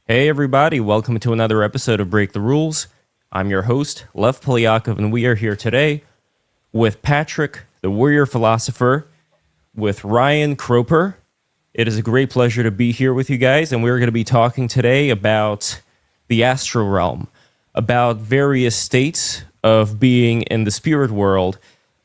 Hey everybody, welcome to another episode of Break the Rules. I'm your host, Lev Polyakov, and we are here today with Patrick, the Warrior Philosopher, with Ryan Croper. It is a great pleasure to be here with you guys, and we're going to be talking today about the astral realm, about various states of being in the spirit world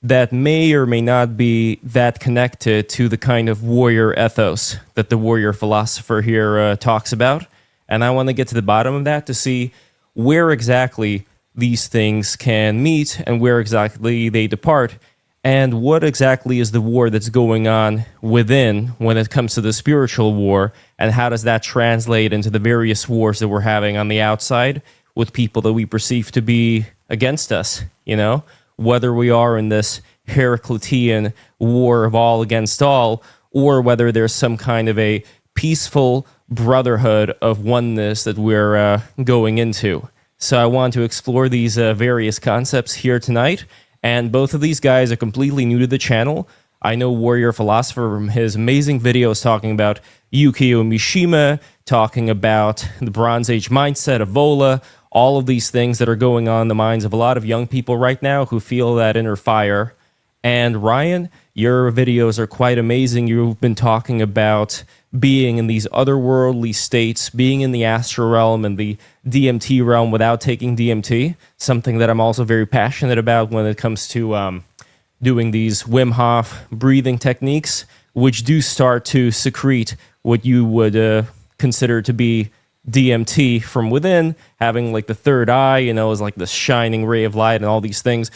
that may or may not be that connected to the kind of warrior ethos that the Warrior Philosopher here talks about. And I want to get to the bottom of that to see where exactly these things can meet and where exactly they depart, and what exactly is the war that's going on within when it comes to the spiritual war, and how does that translate into the various wars that we're having on the outside with people that we perceive to be against us, whether we are in this Heraclitean war of all against all, or whether there's some kind of a peaceful brotherhood of oneness that we're going into. So I want to explore these various concepts here tonight, and both of these guys are completely new to the channel. I know Warrior Philosopher from his amazing videos talking about Yukio Mishima, talking about the Bronze Age mindset, Evola, all of these things that are going on in the minds of a lot of young people right now who feel that inner fire. And Ryan, your videos are quite amazing. You've been talking about being in these otherworldly states, being in the astral realm and the DMT realm without taking DMT, something that I'm also very passionate about when it comes to doing these Wim Hof breathing techniques, which do start to secrete what you would consider to be DMT from within, having like the third eye, is like the shining ray of light and all these things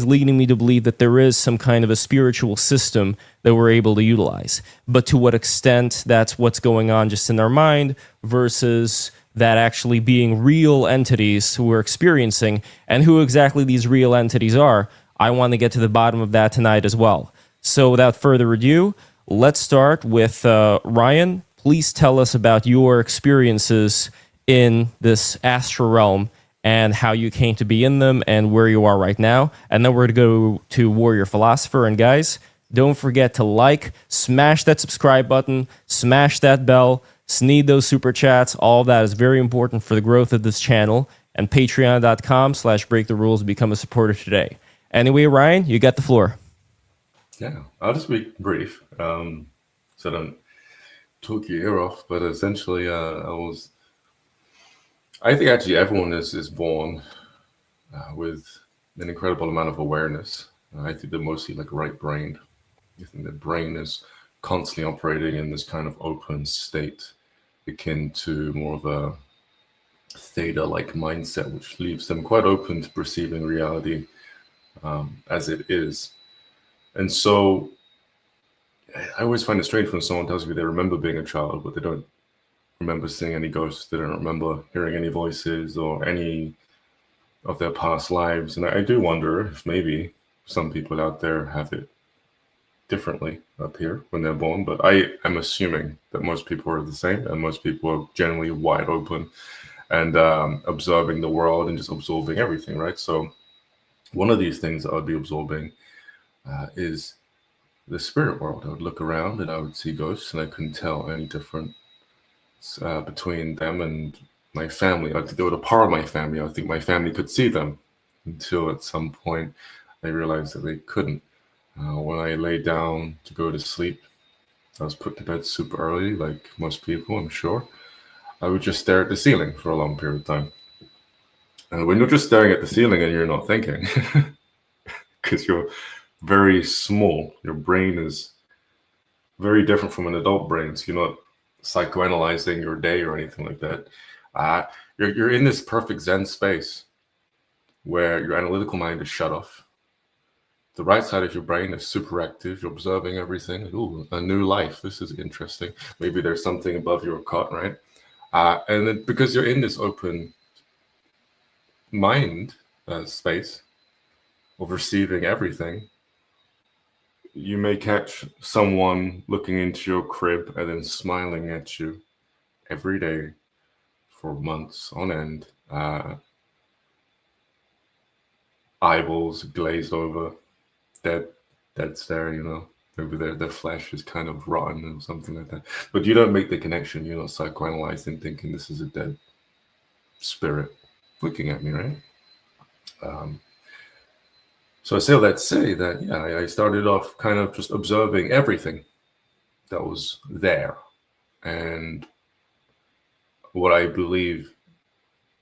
leading me to believe that there is some kind of a spiritual system that we're able to utilize. But to what extent that's what's going on just in our mind versus that actually being real entities who we're experiencing, and who exactly these real entities are, I want to get to the bottom of that tonight as well. So without further ado, let's start with Ryan. Please tell us about your experiences in this astral realm and how you came to be in them and where you are right now. And then we're going to go to Warrior Philosopher. And guys, don't forget to like, smash that subscribe button, smash that bell, sneed those super chats. All of that is very important for the growth of this channel. And patreon.com/breaktherules to become a supporter today. Anyway, Ryan, you got the floor. Yeah, I'll just be brief, so I don't talk your ear off. But essentially, I think actually everyone is born with an incredible amount of awareness. I think they're mostly like right-brained. I think the brain is constantly operating in this kind of open state, akin to more of a theta-like mindset, which leaves them quite open to perceiving reality as it is. And so I always find it strange when someone tells me they remember being a child, but they don't remember seeing any ghosts. They don't remember hearing any voices or any of their past lives. And I do wonder if maybe some people out there have it differently up here when they're born. But I am assuming that most people are the same, and most people are generally wide open and observing the world and just absorbing everything, right? So one of these things that I'd be absorbing is the spirit world. I would look around and I would see ghosts, and I couldn't tell any difference between them and my family. They were a part of my family. I think my family could see them until at some point I realized that they couldn't. When I lay down to go to sleep, I was put to bed super early, like most people, I'm sure. I would just stare at the ceiling for a long period of time. And when you're just staring at the ceiling and you're not thinking, because you're very small, your brain is very different from an adult brain. So you're not psychoanalyzing your day or anything like that. You're in this perfect Zen space where your analytical mind is shut off. The right side of your brain is super active. You're observing everything. Ooh, a new life. This is interesting. Maybe there's something above your cot, right? And then because you're in this open mind space of receiving everything, you may catch someone looking into your crib and then smiling at you every day for months on end. Eyeballs glazed over, dead stare, maybe their flesh is kind of rotten or something like that. But you don't make the connection. You're not psychoanalyzing, thinking this is a dead spirit looking at me, right? So I say all that to say that, yeah, I started off kind of just observing everything that was there. And what I believe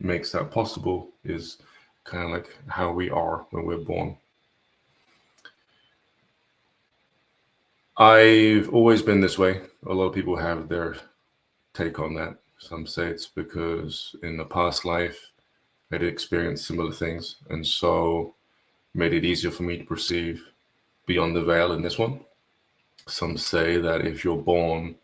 makes that possible is kind of like how we are when we're born. I've always been this way. A lot of people have their take on that. Some say it's because in the past life I did experience similar things, and so made it easier for me to perceive beyond the veil in this one. Some say that if you're born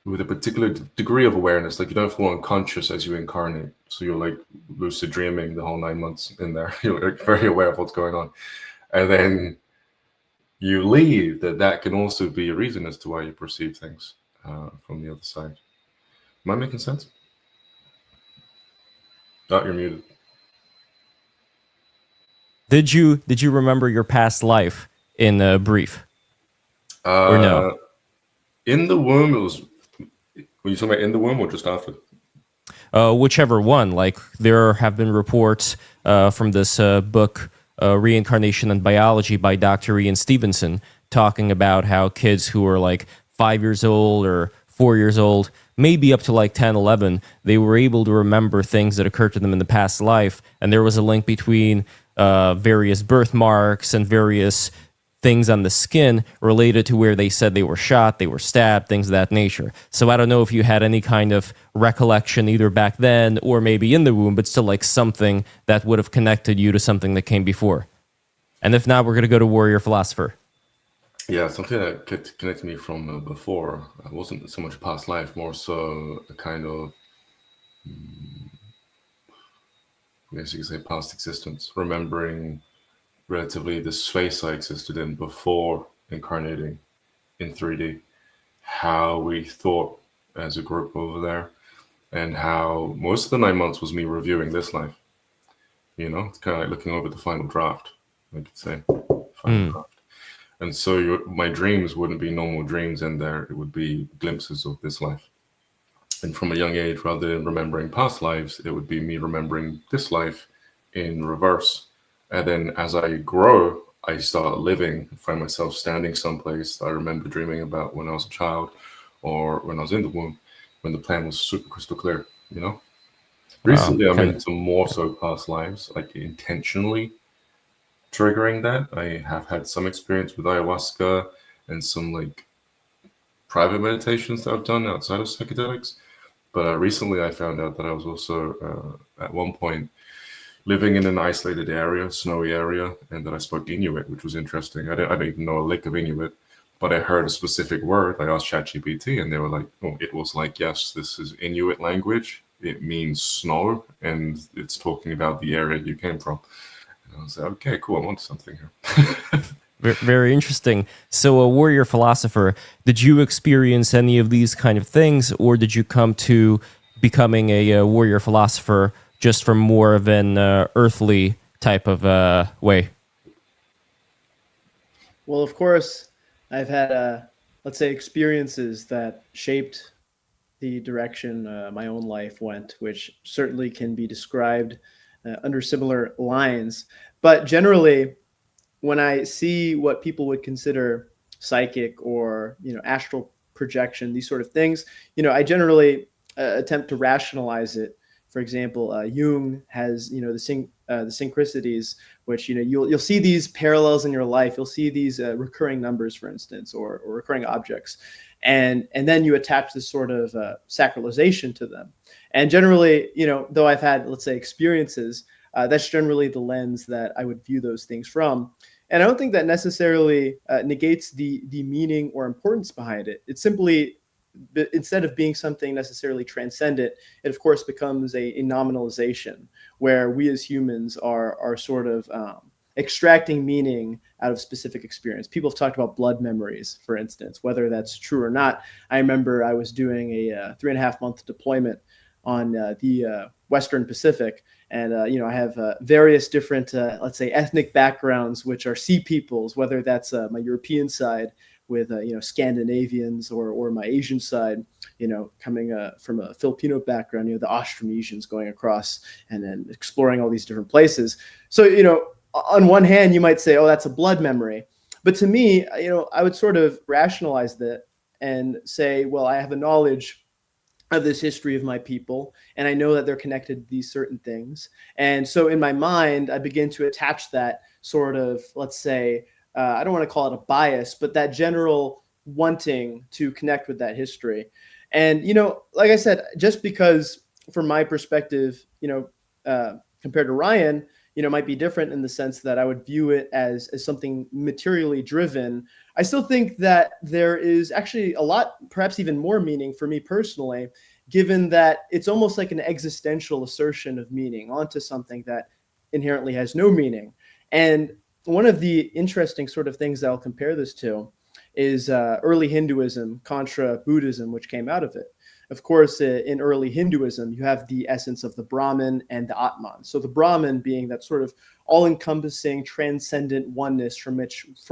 with a particular degree of awareness, like you don't feel unconscious as you incarnate, so you're like lucid dreaming the whole 9 months in there. You're like very aware of what's going on, and then you leave. That can also be a reason as to why you perceive things from the other side. Am I making sense? Oh, you're muted. Did you remember your past life in brief, or no? In the womb, it was. Were you talking about in the womb or just after? Whichever one. Like there have been reports from this book, Reincarnation and Biology by Dr. Ian Stevenson, talking about how kids who are like 5 years old or 4 years old, maybe up to like 10, 11, they were able to remember things that occurred to them in the past life. And there was a link between various birthmarks and various things on the skin related to where they said they were shot, they were stabbed, things of that nature. So I don't know if you had any kind of recollection either back then or maybe in the womb, but still like something that would have connected you to something that came before. And if not, we're going to go to Warrior Philosopher. Yeah, something that connected me from before. It wasn't so much past life, more so a kind of, I guess you could say, past existence. Remembering relatively the space I existed in before incarnating in 3D, how we thought as a group over there, and how most of the 9 months was me reviewing this life. You know, it's kind of like looking over the final draft, I could say. Final draft. And so my dreams wouldn't be normal dreams in there. It would be glimpses of this life. And from a young age, rather than remembering past lives, it would be me remembering this life in reverse. And then as I grow, I start living, find myself standing someplace I remember dreaming about when I was a child or when I was in the womb, when the plan was super crystal clear, you know? Recently, I'm into more so past lives, like intentionally triggering that. I have had some experience with ayahuasca and some like private meditations that I've done outside of psychedelics. But recently I found out that I was also at one point living in an isolated area, snowy area, and that I spoke Inuit, which was interesting. I don't even know a lick of Inuit, but I heard a specific word. I asked ChatGPT, and they were like, "Oh, it was like, yes, this is Inuit language. It means snow, and it's talking about the area you came from." And I was like, "Okay, cool. I'm onto something here." Very interesting. So, a Warrior Philosopher, did you experience any of these kind of things, or did you come to becoming a Warrior Philosopher just from more of an earthly type of way? Well, of course, I've had, let's say, experiences that shaped the direction my own life went, which certainly can be described under similar lines. But generally, when I see what people would consider psychic or astral projection, these sort of things, I generally attempt to rationalize it. For example, Jung has the synchronicities, which you'll see these parallels in your life. You'll see these recurring numbers, for instance, or recurring objects, and then you attach this sort of sacralization to them. And generally, though I've had, let's say, experiences, that's generally the lens that I would view those things from. And I don't think that necessarily negates the meaning or importance behind it. It's simply, instead of being something necessarily transcendent, it of course becomes a nominalization where we as humans are sort of extracting meaning out of specific experience. People have talked about blood memories, for instance, whether that's true or not. I remember I was doing a 3.5 month deployment the Western Pacific. And, I have various different, let's say, ethnic backgrounds, which are sea peoples, whether that's my European side with, Scandinavians or my Asian side, coming from a Filipino background, the Austronesians going across and then exploring all these different places. So, on one hand, you might say, oh, that's a blood memory. But to me, I would sort of rationalize that and say, well, I have a knowledge of this history of my people, and I know that they're connected to these certain things. And so in my mind, I begin to attach that sort of, let's say, I don't want to call it a bias, but that general wanting to connect with that history. And, like I said, just because from my perspective, compared to Ryan, might be different in the sense that I would view it as something materially driven. I still think that there is actually a lot, perhaps even more meaning for me personally, given that it's almost like an existential assertion of meaning onto something that inherently has no meaning. And one of the interesting sort of things that I'll compare this to is early Hinduism contra Buddhism, which came out of it. Of course, in early Hinduism, you have the essence of the Brahman and the Atman. So the Brahman being that sort of all-encompassing, transcendent oneness from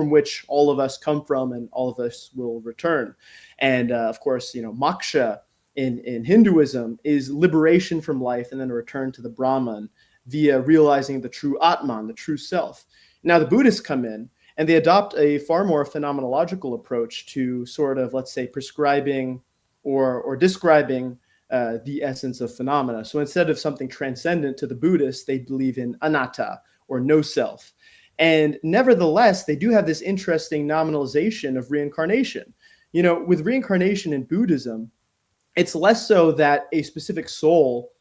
which all of us come from and all of us will return. And of course, moksha in Hinduism is liberation from life and then a return to the Brahman via realizing the true Atman, the true self. Now the Buddhists come in and they adopt a far more phenomenological approach to sort of, let's say, prescribing or describing the essence of phenomena. So instead of something transcendent to the Buddhists, they believe in anatta or no self. And nevertheless, they do have this interesting nominalization of reincarnation. With reincarnation in Buddhism, it's less so that a specific soul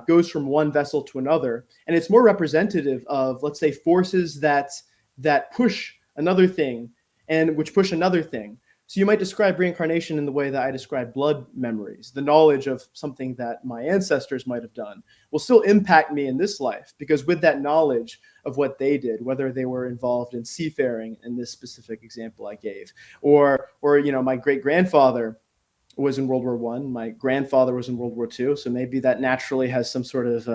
goes from one vessel to another, and it's more representative of, let's say, forces that push another thing and which push another thing. So you might describe reincarnation in the way that I describe blood memories. The knowledge of something that my ancestors might have done will still impact me in this life, because with that knowledge of what they did, whether they were involved in seafaring in this specific example I gave, or my great-grandfather was in World War I, my grandfather was in World War II, so maybe that naturally has some sort of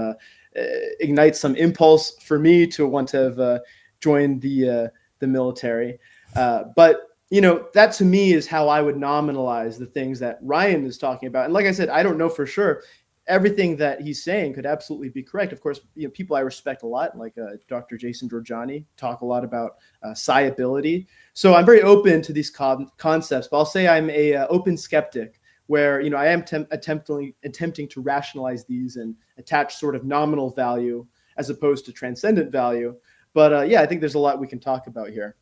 ignites some impulse for me to want to have joined the military. But that to me is how I would nominalize the things that Ryan is talking about. And like I said, I don't know for sure. Everything that he's saying could absolutely be correct. Of course, people I respect a lot, like Dr. Jason Georgiani, talk a lot about psi-ability. So I'm very open to these concepts, but I'll say I'm a open skeptic, where I am attempting to rationalize these and attach sort of nominal value as opposed to transcendent value. But I think there's a lot we can talk about here.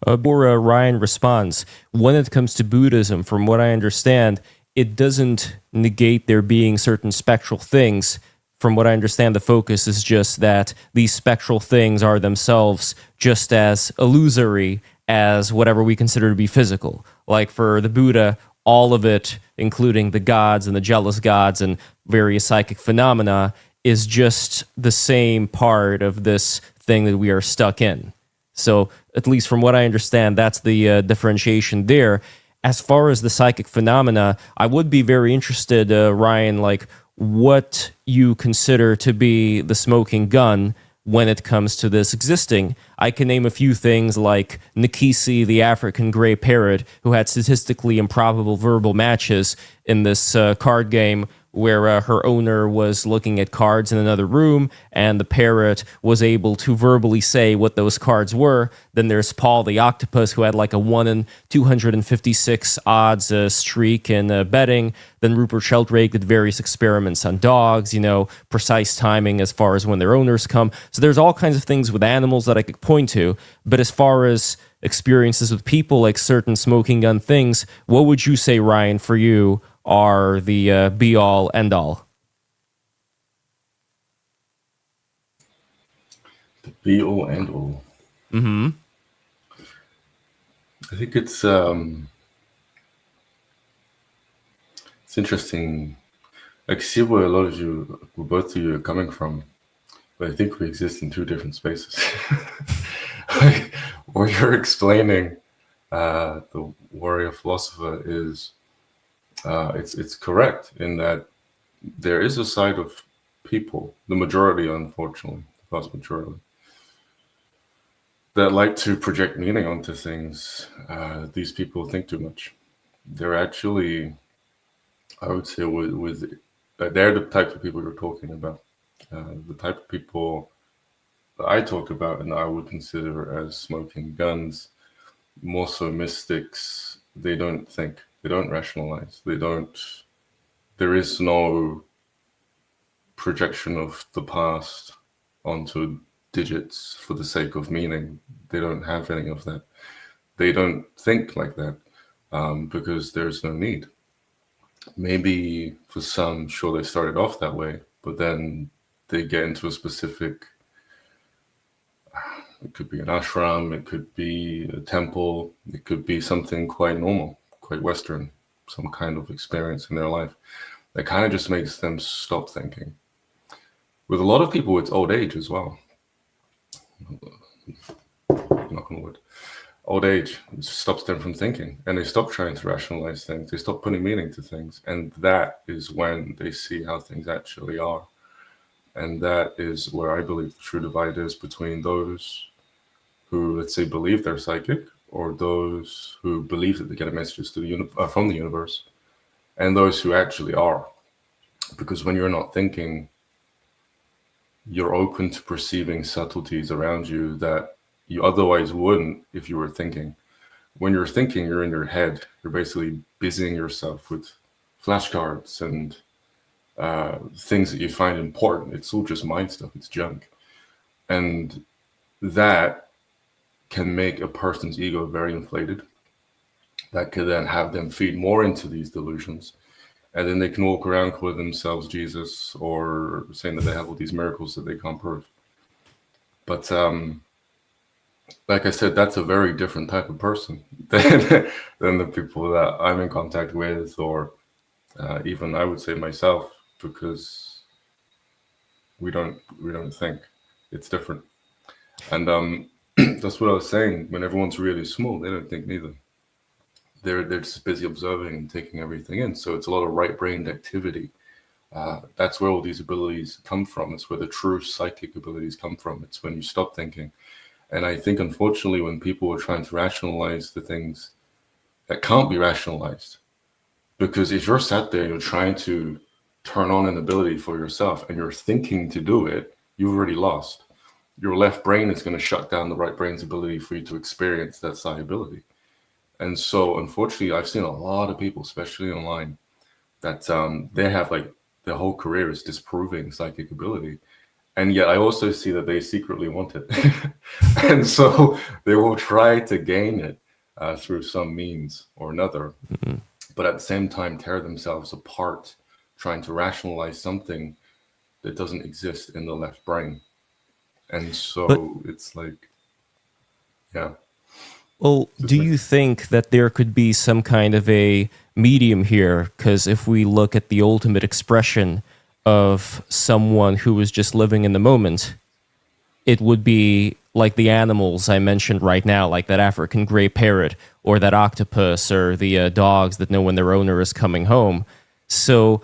Before Ryan responds, when it comes to Buddhism, from what I understand, it doesn't negate there being certain spectral things. From what I understand, the focus is just that these spectral things are themselves just as illusory as whatever we consider to be physical. Like for the Buddha, all of it, including the gods and the jealous gods and various psychic phenomena, is just the same part of this thing that we are stuck in. So, at least from what I understand, that's the differentiation there. As far as the psychic phenomena, I would be very interested, Ryan, like what you consider to be the smoking gun when it comes to this existing. I can name a few things like Nikisi, the African gray parrot, who had statistically improbable verbal matches in this card game where her owner was looking at cards in another room, and the parrot was able to verbally say what those cards were. Then there's Paul the octopus, who had like a 1 in 256 odds streak in betting. Then Rupert Sheldrake did various experiments on dogs, precise timing as far as when their owners come. So there's all kinds of things with animals that I could point to. But as far as experiences with people, like certain smoking gun things, what would you say, Ryan, for you are the be-all, end-all? The be-all, end-all. Mm-hmm. I think it's interesting. I can see where both of you are coming from, but I think we exist in two different spaces. Like, what you're explaining, the Warrior Philosopher, is it's correct in that there is a side of people, the majority, unfortunately, the vast majority, that like to project meaning onto things. These people think too much. They're actually, I would say, they're the type of people you're talking about. The type of people that I talk about and I would consider as smoking guns, more so mystics. They don't think, they don't rationalize, there is no projection of the past onto digits for the sake of meaning. They don't have any of that. They don't think like that because there's no need. Maybe for some, sure, they started off that way, but then they get into a specific, it could be an ashram, it could be a temple, it could be something quite normal, quite Western, some kind of experience in their life that kind of just makes them stop thinking. With a lot of people, it's old age as well. Knock on wood. Old age stops them from thinking, and they stop trying to rationalize things. They stop putting meaning to things, and that is when they see how things actually are. And that is where I believe the true divide is between those who, let's say, believe they're psychic, or those who believe that they get messages to from the universe, and those who actually are. Because when you're not thinking, you're open to perceiving subtleties around you that you otherwise wouldn't if you were thinking. When you're thinking, you're in your head. You're basically busying yourself with flashcards and things that you find important. It's all just mind stuff. It's junk. And that can make a person's ego very inflated. That could then have them feed more into these delusions. And then they can walk around calling themselves Jesus or saying that they have all these miracles that they can't prove. But like I said, that's a very different type of person than the people that I'm in contact with, or even I would say myself, because we don't think. It's different. And that's what I was saying. When everyone's really small, they don't think neither. They're just busy observing and taking everything in. So it's a lot of right-brained activity. That's where all these abilities come from. It's where the true psychic abilities come from. It's when you stop thinking. And I think, unfortunately, when people are trying to rationalize the things that can't be rationalized, because if you're sat there and you're trying to turn on an ability for yourself and you're thinking to do it, you've already lost. Your left brain is going to shut down the right brain's ability for you to experience that psi ability. And so, unfortunately, I've seen a lot of people, especially online, that they have like their whole career is disproving psychic ability. And yet I also see that they secretly want it. And so they will try to gain it through some means or another. Mm-hmm. But at the same time, tear themselves apart, trying to rationalize something that doesn't exist in the left brain. And so it's like, yeah. Well, do you think that there could be some kind of a medium here? Because if we look at the ultimate expression of someone who is just living in the moment, it would be like the animals I mentioned right now, like that African gray parrot or that octopus or the dogs that know when their owner is coming home. So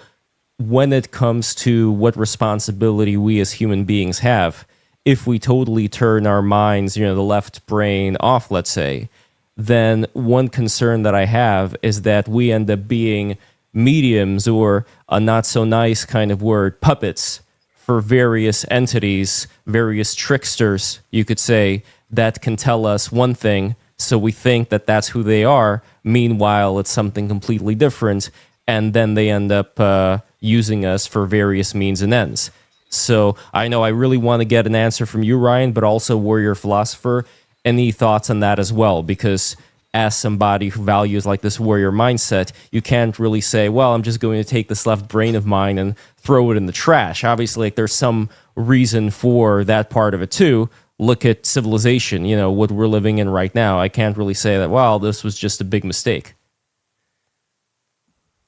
when it comes to what responsibility we as human beings have, if we totally turn our minds, the left brain off, let's say, then one concern that I have is that we end up being mediums, or a not so nice kind of word, puppets, for various entities, various tricksters, you could say, that can tell us one thing, so we think that that's who they are. Meanwhile, it's something completely different, and then they end up using us for various means and ends. So I know I really want to get an answer from you, Ryan, but also Warrior Philosopher. Any thoughts on that as well? Because as somebody who values like this warrior mindset, you can't really say, well, I'm just going to take this left brain of mine and throw it in the trash. Obviously, like, there's some reason for that part of it too. Look at civilization, what we're living in right now. I can't really say that, well, this was just a big mistake.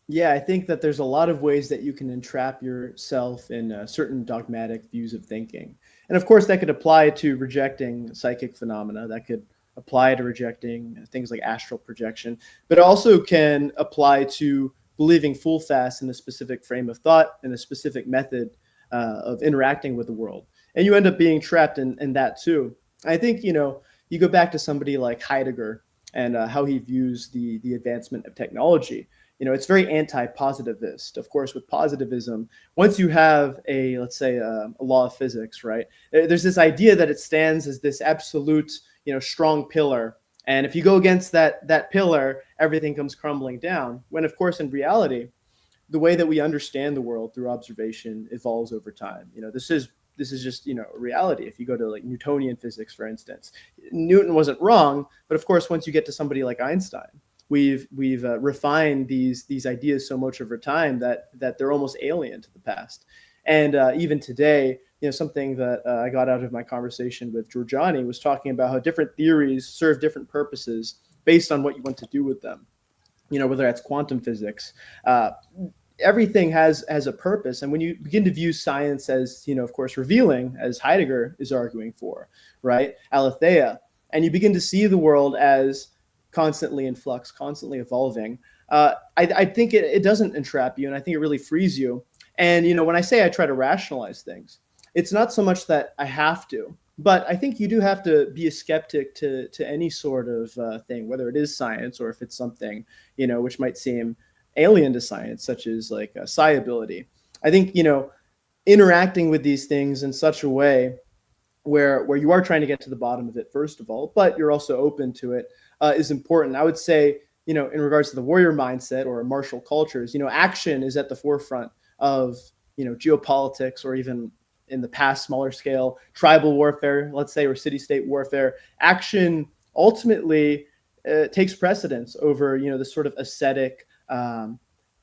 Yeah, I think that there's a lot of ways that you can entrap yourself in certain dogmatic views of thinking. And of course, that could apply to rejecting psychic phenomena. That could apply to rejecting things like astral projection, but also can apply to believing full fast in a specific frame of thought and a specific method of interacting with the world. And you end up being trapped in that too. I think, you go back to somebody like Heidegger and how he views the advancement of technology. It's very anti-positivist. Of course, with positivism, once you have let's say a law of physics, right? There's this idea that it stands as this absolute, strong pillar. And if you go against that pillar, everything comes crumbling down. When, of course, in reality, the way that we understand the world through observation evolves over time. This is just, reality. If you go to like Newtonian physics, for instance, Newton wasn't wrong, but of course, once you get to somebody like Einstein, we've refined these ideas so much over time that they're almost alien to the past. And even today, something that I got out of my conversation with Giorgiani was talking about how different theories serve different purposes based on what you want to do with them. Whether that's quantum physics, everything has a purpose. And when you begin to view science as, of course, revealing, as Heidegger is arguing for, right, aletheia, and you begin to see the world as constantly in flux, constantly evolving, I think it doesn't entrap you, and I think it really frees you. And, when I say I try to rationalize things, it's not so much that I have to, but I think you do have to be a skeptic to any sort of thing, whether it is science or if it's something, which might seem alien to science, such as like psi-ability. I think, interacting with these things in such a way where you are trying to get to the bottom of it, first of all, but you're also open to it, is important. I would say, in regards to the warrior mindset or martial cultures, action is at the forefront of, geopolitics, or even in the past, smaller scale, tribal warfare, let's say, or city-state warfare. Action ultimately takes precedence over, the sort of ascetic,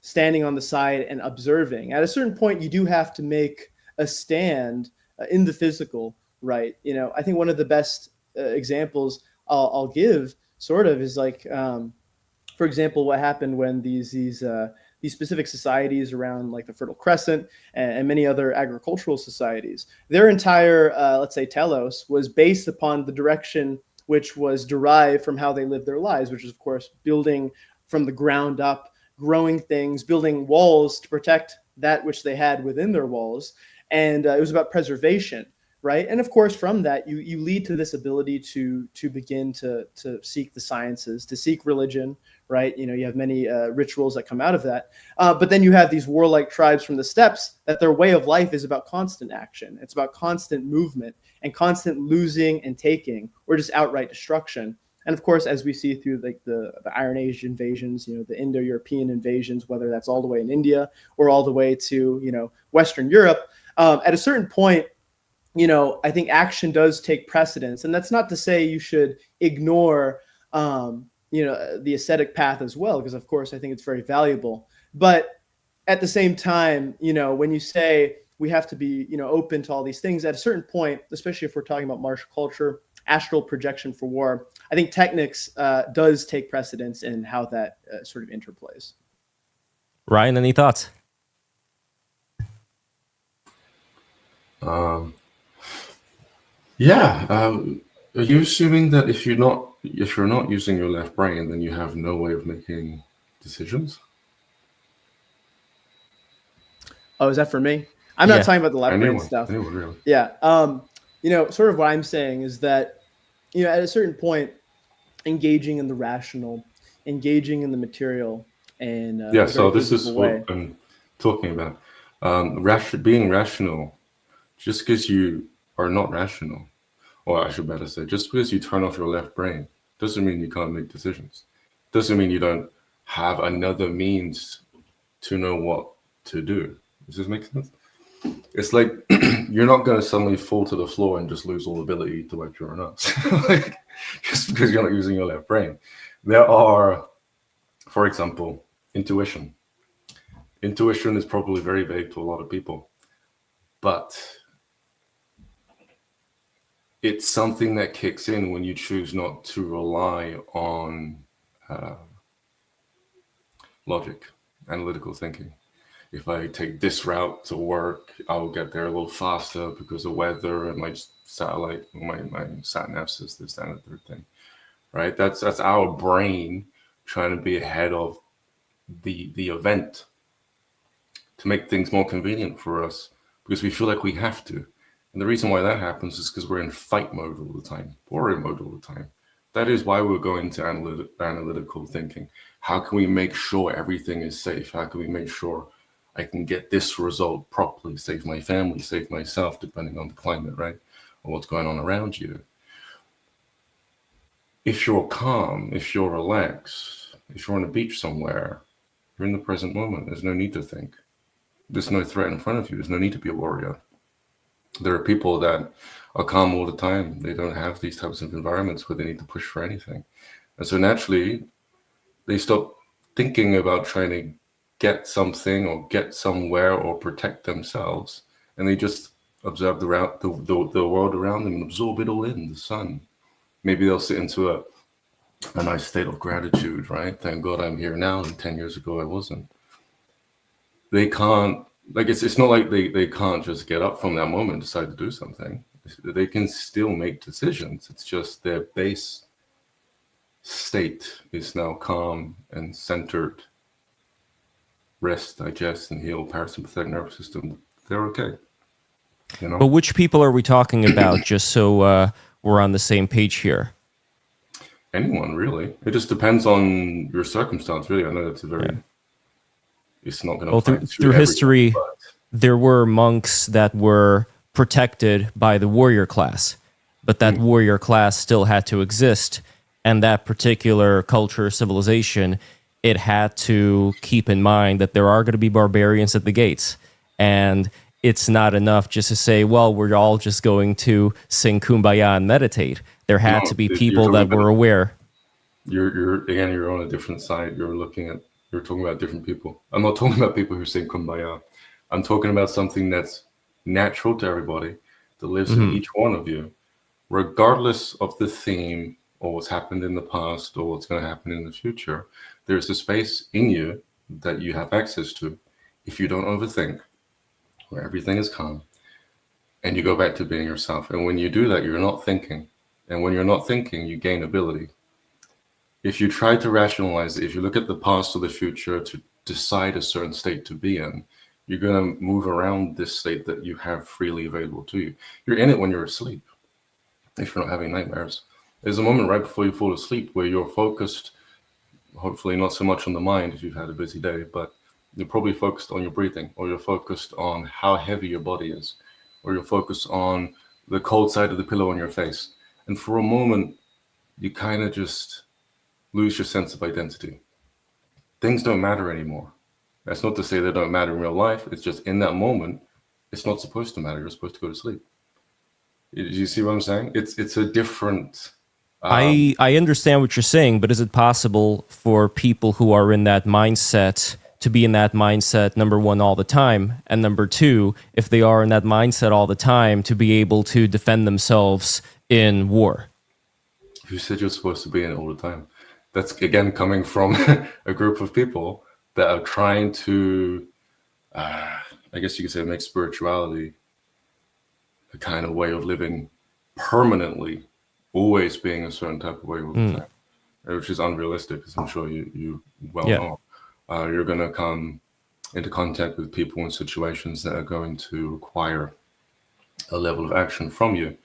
standing on the side and observing. At a certain point, you do have to make a stand in the physical, right? I think one of the best examples I'll give sort of is like, for example, what happened when these specific societies around like the Fertile Crescent and many other agricultural societies, their entire, let's say, telos was based upon the direction which was derived from how they lived their lives, which is, of course, building from the ground up, growing things, building walls to protect that which they had within their walls. And it was about preservation, right? And of course, from that, you lead to this ability to begin to seek the sciences, to seek religion, right? You have many rituals that come out of that. But then you have these warlike tribes from the steppes that their way of life is about constant action. It's about constant movement and constant losing and taking, or just outright destruction. And of course, as we see through like the Iron Age invasions, the Indo-European invasions, whether that's all the way in India or all the way to, Western Europe, at a certain point, I think action does take precedence. And that's not to say you should ignore, the ascetic path as well, because of course, I think it's very valuable. But at the same time, when you say we have to be, open to all these things, at a certain point, especially if we're talking about martial culture, astral projection for war, I think technics does take precedence in how that sort of interplays. Ryan, any thoughts? Are you assuming that if you're not using your left brain, then you have no way of making decisions? Oh, is that for me? I'm not talking about the left brain stuff. Anyone, really. Yeah. Sort of what I'm saying is that, at a certain point, engaging in the rational, engaging in the material, and so this is what I'm talking about. Being rational, just because you are not rational, or I should better say, just because you turn off your left brain, doesn't mean you can't make decisions. Doesn't mean you don't have another means to know what to do. Does this make sense? It's like you're not going to suddenly fall to the floor and just lose all ability to wipe your nuts, just because you're not using your left brain. There are, for example, intuition. Intuition is probably very vague to a lot of people, but it's something that kicks in when you choose not to rely on logic, analytical thinking. If I take this route to work, I'll get there a little faster because of weather and my satellite, my sat nav says this, that, and the third thing, right? That's our brain trying to be ahead of the event to make things more convenient for us because we feel like we have to. And the reason why that happens is because we're in fight mode all the time, warrior mode all the time. That is why we're going to analytical thinking. How can we make sure everything is safe? How can we make sure I can get this result properly, save my family, save myself, depending on the climate, right? Or what's going on around you. If you're calm, if you're relaxed, if you're on a beach somewhere, you're in the present moment. There's no need to think. There's no threat in front of you. There's no need to be a warrior. There are people that are calm all the time. They don't have these types of environments where they need to push for anything. And so naturally, they stop thinking about trying to get something or get somewhere or protect themselves. And they just observe the world around them and absorb it all in, the sun. Maybe they'll sit into a nice state of gratitude, right? Thank God I'm here now, and 10 years ago I wasn't. They can't, like, it's not like they can't just get up from that moment and decide to do something. They can still make decisions. It's just their base state is now calm and centered. Rest, digest, and heal, parasympathetic nervous system. They're okay. You know? But which people are we talking about, just so we're on the same page here? Anyone, really. It just depends on your circumstance, really. I know that's a very... Yeah. It's not going to... through history, there were monks that were protected by the warrior class, but that warrior class still had to exist, and that particular culture, civilization, it had to keep in mind that there are going to be barbarians at the gates, and it's not enough just to say, well, we're all just going to sing Kumbaya and meditate. There had to be people that were aware. You're on a different side. You're talking about different people. I'm not talking about people who sing Kumbaya. I'm talking about something that's natural to everybody, that lives in each one of you, regardless of the theme or what's happened in the past or what's going to happen in the future. There's a space in you that you have access to if you don't overthink, where everything is calm, and you go back to being yourself. And when you do that, you're not thinking. And when you're not thinking, you gain ability. If you try to rationalize it, if you look at the past or the future to decide a certain state to be in, you're going to move around this state that you have freely available to you. You're in it when you're asleep, if you're not having nightmares. There's a moment right before you fall asleep where you're focused, hopefully not so much on the mind if you've had a busy day, but you're probably focused on your breathing, or you're focused on how heavy your body is, or you're focused on the cold side of the pillow on your face. And for a moment, you kind of just lose your sense of identity. Things don't matter anymore. That's not to say they don't matter in real life. It's just in that moment, it's not supposed to matter. You're supposed to go to sleep. You see what I'm saying? It's a different... I understand what you're saying, but is it possible for people who are in that mindset to be in that mindset, number one, all the time, and number two, if they are in that mindset all the time, to be able to defend themselves in war? You said you're supposed to be in it all the time. That's, again, coming from a group of people that are trying to, I guess you could say, make spirituality a kind of way of living permanently, always being a certain type of way all the time, which is unrealistic, as I'm sure you well know. You're going to come into contact with people in situations that are going to require a level of action from you.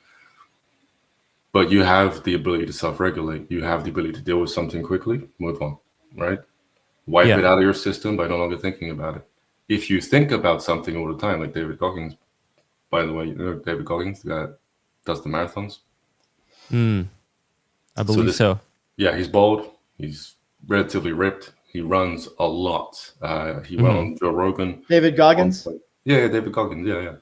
But you have the ability to self-regulate. You have the ability to deal with something quickly, move on, right? Wipe it out of your system by no longer thinking about it. If you think about something all the time, like David Goggins, by the way, you know David Goggins, the guy that does the marathons? I believe so. Yeah, he's bald. He's relatively ripped. He runs a lot. He went on Joe Rogan. David Goggins? Yeah, David Goggins. Yeah.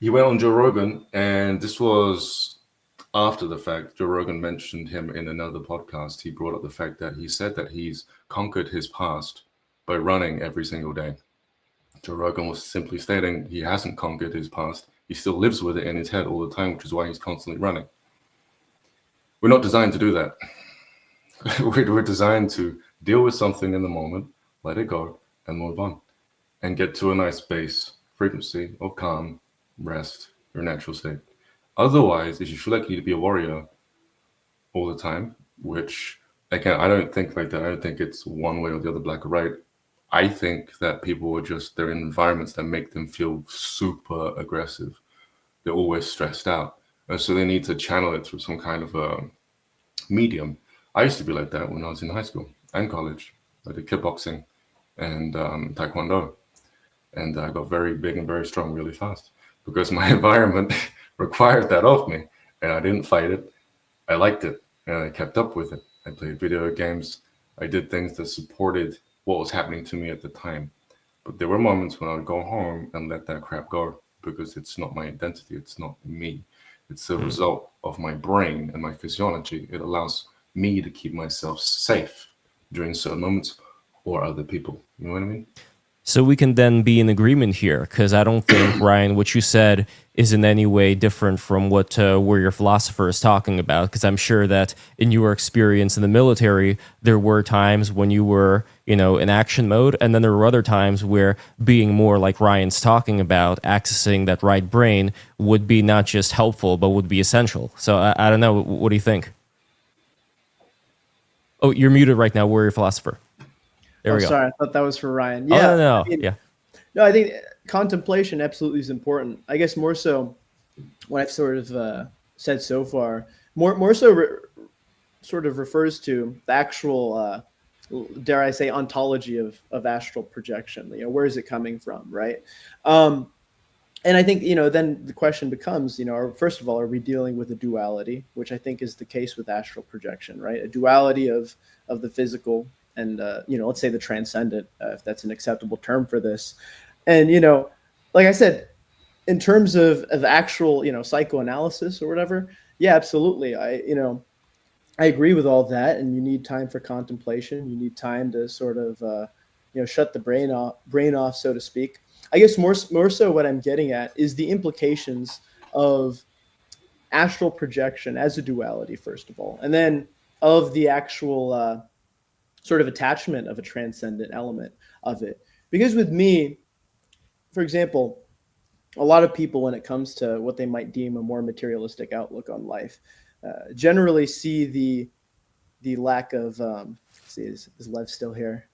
He went on Joe Rogan, and this was after the fact. Joe Rogan mentioned him in another podcast. He brought up the fact that he said that he's conquered his past by running every single day. Joe Rogan was simply stating he hasn't conquered his past. He still lives with it in his head all the time, which is why he's constantly running. We're not designed to do that. We're designed to deal with something in the moment, let it go, and move on, and get to a nice base frequency of calm, rest, your natural state. Otherwise, if you feel like you need to be a warrior all the time, which again, I don't think like that. I don't think it's one way or the other, black or white. I think that people are just, they're in environments that make them feel super aggressive. They're always stressed out. And so they need to channel it through some kind of a medium. I used to be like that when I was in high school and college. I did kickboxing and taekwondo. And I got very big and very strong really fast because my environment required that of me. And I didn't fight it. I liked it and I kept up with it. I played video games. I did things that supported what was happening to me at the time. But there were moments when I would go home and let that crap go because it's not my identity. It's not me. It's a result of my brain and my physiology. It allows me to keep myself safe during certain moments or other people. You know what I mean? So we can then be in agreement here, because I don't think, Ryan, what you said is in any way different from what Warrior Philosopher is talking about, because I'm sure that in your experience in the military, there were times when you were, in action mode, and then there were other times where being more like Ryan's talking about, accessing that right brain would be not just helpful, but would be essential. So I don't know. What do you think? Oh, you're muted right now, Warrior Philosopher. There we go. Sorry, I thought that was for Ryan. Yeah. Yeah, No. I mean, Yeah. no, I think contemplation absolutely is important. I guess more so what I've sort of said so far, more so sort of refers to the actual, dare I say, ontology of astral projection. Where is it coming from, right? And I think, then the question becomes, first of all, are we dealing with a duality, which I think is the case with astral projection, right? A duality of the physical and, let's say the transcendent, if that's an acceptable term for this. And, like I said, in terms of actual, psychoanalysis or whatever, yeah, absolutely. I agree with all that. And you need time for contemplation. You need time to sort of, shut the brain off, so to speak. I guess more so what I'm getting at is the implications of astral projection as a duality, first of all, and then of the actual sort of attachment of a transcendent element of it. Because with me, for example, a lot of people, when it comes to what they might deem a more materialistic outlook on life, generally see the lack of, let's see, is Lev still here?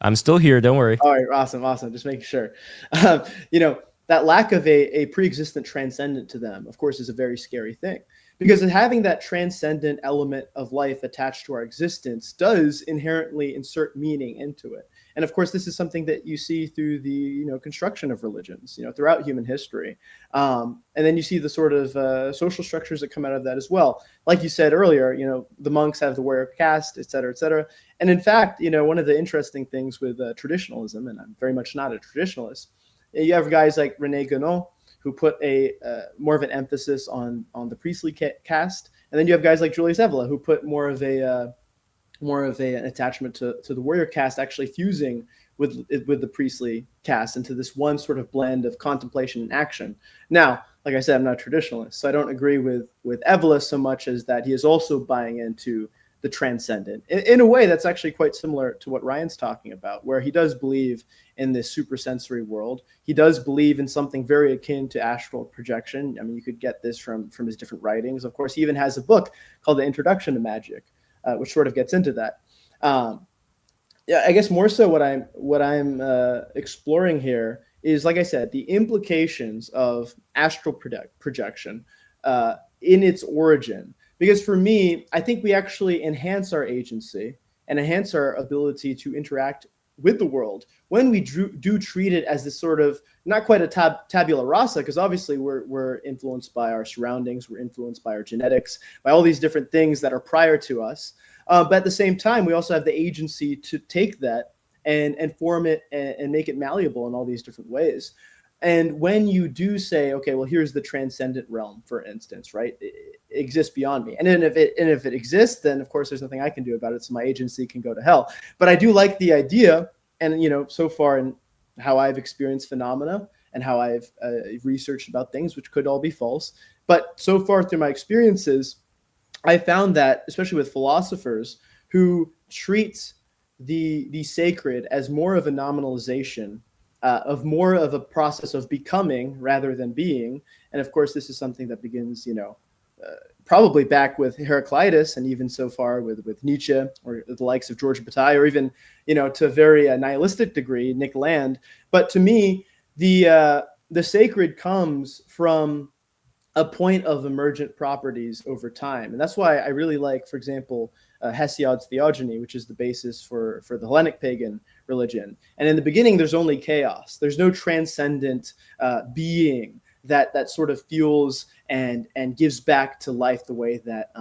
I'm still here. Don't worry. All right, awesome. Just making sure. That lack of a pre-existent transcendent to them, of course, is a very scary thing, because having that transcendent element of life attached to our existence does inherently insert meaning into it. And of course, this is something that you see through the construction of religions, throughout human history. And then you see the sort of social structures that come out of that as well. Like you said earlier, the monks have the warrior caste, et cetera, et cetera. And in fact, one of the interesting things with traditionalism, and I'm very much not a traditionalist, you have guys like René Guénon, who put a more of an emphasis on the priestly caste, and then you have guys like Julius Evola, who put more of an attachment to the warrior caste, actually fusing with the priestly caste into this one sort of blend of contemplation and action. Now, like I said, I'm not a traditionalist, so I don't agree with Evola so much as that he is also buying into the transcendent in a way that's actually quite similar to what Ryan's talking about, where he does believe in this supersensory world. He does believe in something very akin to astral projection. I mean, you could get this from his different writings. Of course, he even has a book called The Introduction to Magic, which sort of gets into that. Yeah, I guess more so what I'm exploring here is, like I said, the implications of astral projection in its origin. Because for me, I think we actually enhance our agency and enhance our ability to interact with the world when we do treat it as this sort of, not quite a tabula rasa, because obviously we're influenced by our surroundings, we're influenced by our genetics, by all these different things that are prior to us. But at the same time, we also have the agency to take that and form it and make it malleable in all these different ways. And when you do say, okay, well, here's the transcendent realm, for instance, right? It exists beyond me. And then if it exists, then of course there's nothing I can do about it. So my agency can go to hell. But I do like the idea, and so far in how I've experienced phenomena and how I've researched about things, which could all be false. But so far through my experiences, I found that, especially with philosophers who treat the sacred as more of a nominalization, of more of a process of becoming rather than being. And of course, this is something that begins, probably back with Heraclitus, and even so far with Nietzsche or the likes of George Bataille, or even, to a very nihilistic degree, Nick Land. But to me, the sacred comes from a point of emergent properties over time. And that's why I really like, for example, Hesiod's theogony, which is the basis for the Hellenic pagan religion. And in the beginning, there's only chaos. There's no transcendent being that sort of fuels and gives back to life the way that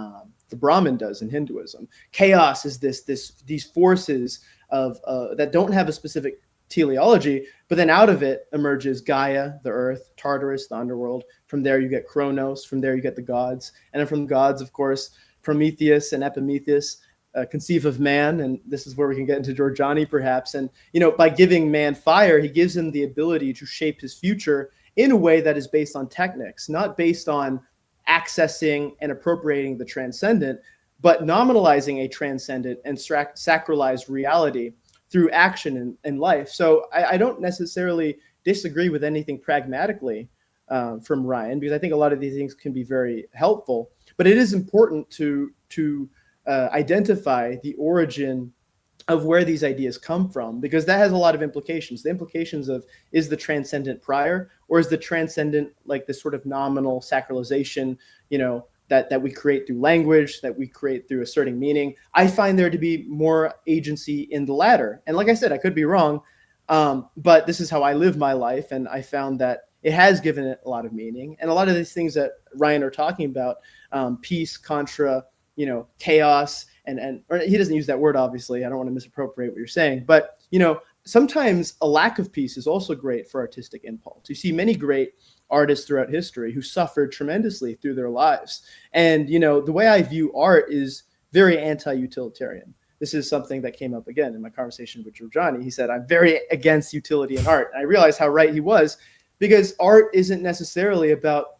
the Brahman does in Hinduism. Chaos is these forces of that don't have a specific teleology, but then out of it emerges Gaia, the earth, Tartarus, the underworld. From there you get Kronos. From there you get the gods. And then from the gods, of course, Prometheus and Epimetheus conceive of man. And this is where we can get into Giorgiani, perhaps. And, by giving man fire, he gives him the ability to shape his future in a way that is based on technics, not based on accessing and appropriating the transcendent, but nominalizing a transcendent and sacralized reality through action in life. So I don't necessarily disagree with anything pragmatically from Ryan, because I think a lot of these things can be very helpful. But it is important to identify the origin of where these ideas come from, because that has a lot of implications. The implications of, is the transcendent prior, or is the transcendent like this sort of nominal sacralization, that we create through language, that we create through asserting meaning? I find there to be more agency in the latter. And like I said, I could be wrong, but this is how I live my life. And I found that it has given it a lot of meaning. And a lot of these things that Ryan are talking about, peace contra, chaos, or he doesn't use that word, obviously. I don't want to misappropriate what you're saying. But, sometimes a lack of peace is also great for artistic impulse. You see many great artists throughout history who suffered tremendously through their lives. And, the way I view art is very anti-utilitarian. This is something that came up again in my conversation with Giorgiani. He said, I'm very against utility in art. And I realized how right he was, because art isn't necessarily about,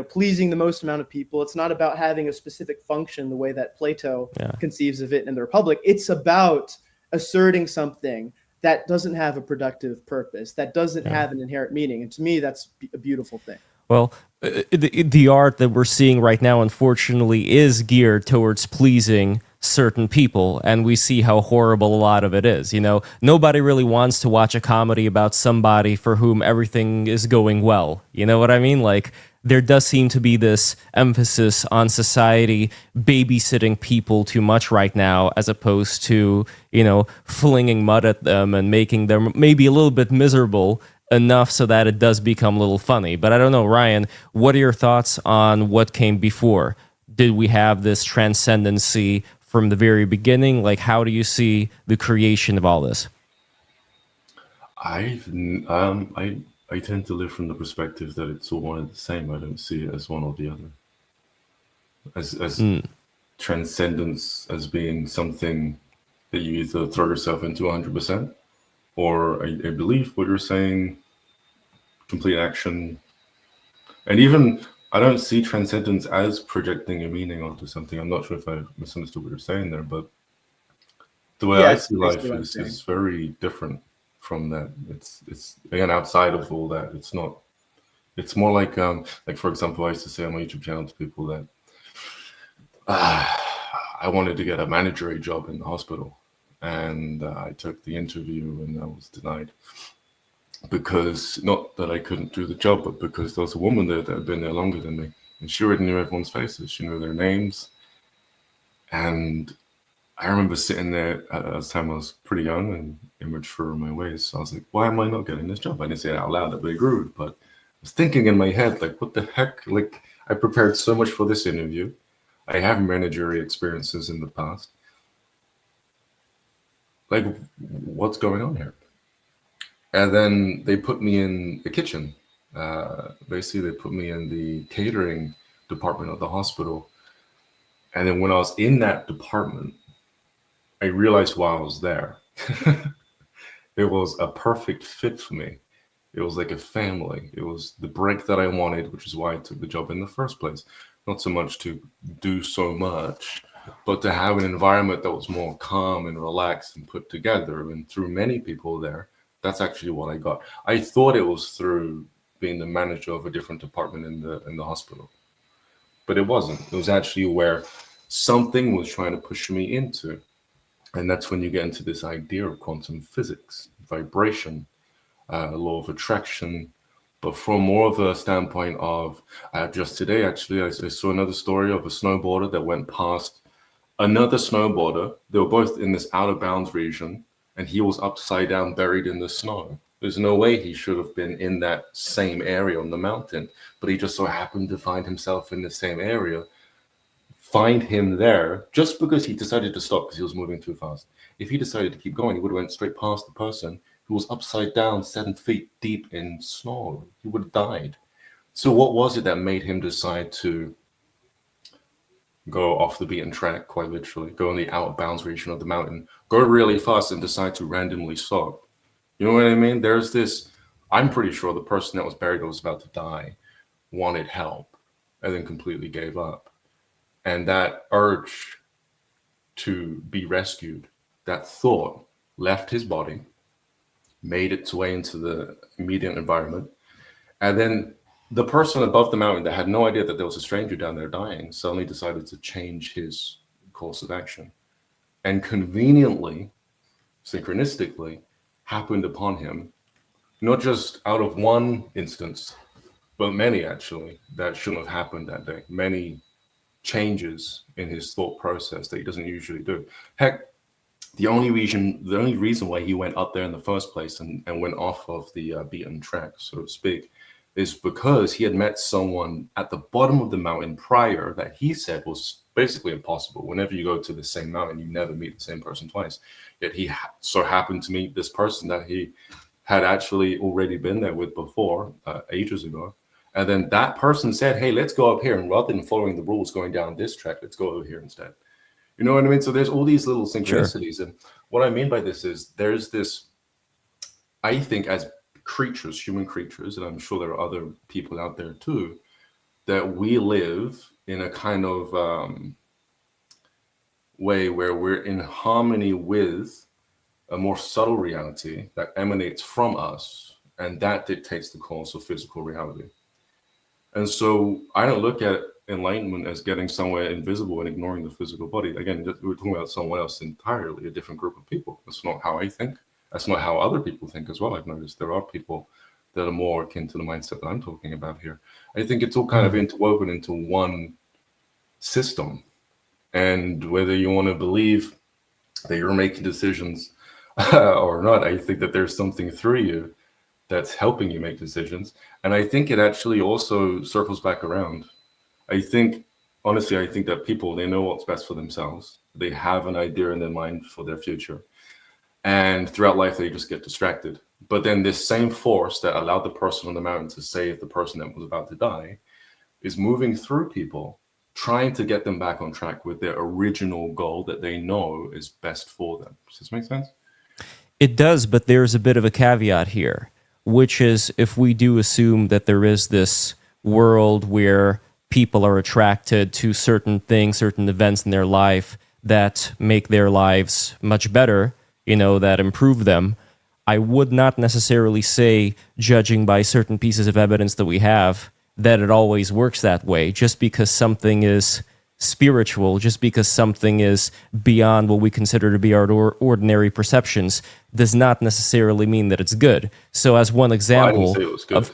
pleasing the most amount of people. It's not about having a specific function the way that Plato conceives of it in the Republic. It's about asserting something that doesn't have a productive purpose, that doesn't have an inherent meaning. And to me, that's a beautiful thing. Well, the art that we're seeing right now, unfortunately, is geared towards pleasing certain people, and we see how horrible a lot of it is. Nobody really wants to watch a comedy about somebody for whom everything is going well. You know what I mean? Like, there does seem to be this emphasis on society babysitting people too much right now, as opposed to, flinging mud at them and making them maybe a little bit miserable enough so that it does become a little funny. But I don't know, Ryan, what are your thoughts on what came before? Did we have this transcendency from the beginning? Like, how do you see the creation of all this? I tend to live from the perspective that it's all one and the same. I don't see it as one or the other. As transcendence as being something that you either throw yourself into 100%, or I believe what you're saying, complete action. And even, I don't see transcendence as projecting a meaning onto something. I'm not sure if I misunderstood what you're saying there, but the way I see life is very different from that. It's again, outside of all that. It's more like for example, I used to say on my YouTube channel to people that I wanted to get a managerial job in the hospital, and I took the interview and I was denied, because not that I couldn't do the job, but because there was a woman there that had been there longer than me, and she already knew everyone's faces. She knew their names. And I remember sitting there at the time. I was pretty young and immature in my ways. So I was like, why am I not getting this job? I didn't say it out loud, that'd be rude, but I was thinking in my head, like, what the heck? Like, I prepared so much for this interview. I have managerial experiences in the past. Like, what's going on here? And then they put me in the kitchen. Basically, they put me in the catering department of the hospital. And then when I was in that department, I realized while I was there, it was a perfect fit for me. It was like a family. It was the break that I wanted, which is why I took the job in the first place. Not so much to do so much, but to have an environment that was more calm and relaxed and put together. And through many people there, that's actually what I got. I thought it was through being the manager of a different department in the hospital. but it wasn't. It was actually where something was trying to push me into. And that's when you get into this idea of quantum physics, vibration, law of attraction. But from more of a standpoint of just today, actually, I saw another story of a snowboarder that went past another snowboarder. They were both in this out of bounds region, and he was upside down, buried in the snow. There's no way he should have been in that same area on the mountain, but he just so happened to find himself in the same area. Find him there just because he decided to stop because he was moving too fast. If he decided to keep going, he would have went straight past the person who was upside down 7 feet deep in snow. He would have died. So what was it that made him decide to go off the beaten track, quite literally, go in the out of bounds region of the mountain, go really fast and decide to randomly stop? You know what I mean? There's this, I'm pretty sure the person that was buried or was about to die wanted help and then completely gave up. And that urge to be rescued, that thought left his body, made its way into the immediate environment. And then the person above the mountain that had no idea that there was a stranger down there dying suddenly decided to change his course of action. And conveniently, synchronistically, happened upon him, not just out of one instance, but many actually that shouldn't have happened that day. Many changes in his thought process that he doesn't usually do. Heck, the only reason why he went up there in the first place and went off of the beaten track, so to speak, is because he had met someone at the bottom of the mountain prior that he said was basically impossible. Whenever you go to the same mountain, you never meet the same person twice. Yet he so happened to meet this person that he had actually already been there with before, ages ago. And then that person said, hey, let's go up here. And rather than following the rules going down this track, let's go over here instead. You know what I mean? So there's all these little synchronicities. Sure. And what I mean by this is there's this, I think as creatures, human creatures, and I'm sure there are other people out there too, that we live in a kind of way where we're in harmony with a more subtle reality that emanates from us, and that dictates the course of physical reality. And so I don't look at enlightenment as getting somewhere invisible and ignoring the physical body. Again, we're talking about someone else entirely, a different group of people. That's not how I think. That's not how other people think as well. I've noticed there are people that are more akin to the mindset that I'm talking about here. I think it's all kind of interwoven into one system. And whether you want to believe that you're making decisions or not, I think that there's something through you that's helping you make decisions. And I think it actually also circles back around. I think, honestly, I think that people, they know what's best for themselves. They have an idea in their mind for their future. And throughout life, they just get distracted. But then this same force that allowed the person on the mountain to save the person that was about to die is moving through people, trying to get them back on track with their original goal that they know is best for them. Does this make sense? It does, but there's a bit of a caveat here, which is if we do assume that there is this world where people are attracted to certain things, certain events in their life that make their lives much better, that improve them, I would not necessarily say, judging by certain pieces of evidence that we have, that it always works that way. Just because something is spiritual, just because something is beyond what we consider to be our ordinary perceptions, does not necessarily mean that it's good. So as one example... I didn't say it was good.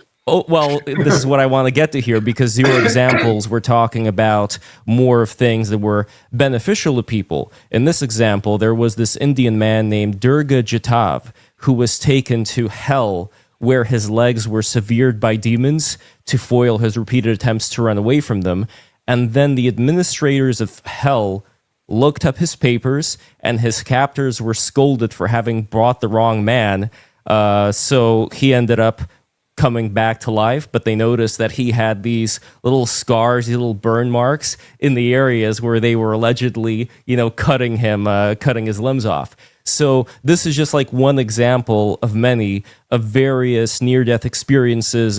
This is what I want to get to here, because your examples were talking about more of things that were beneficial to people. In this example, there was this Indian man named Durga Jatav who was taken to hell, where his legs were severed by demons to foil his repeated attempts to run away from them. And then the administrators of hell looked up his papers, and his captors were scolded for having brought the wrong man. So he ended up coming back to life, but they noticed that he had these little scars, these little burn marks in the areas where they were allegedly, cutting his limbs off. So this is just like one example of many of various near-death experiences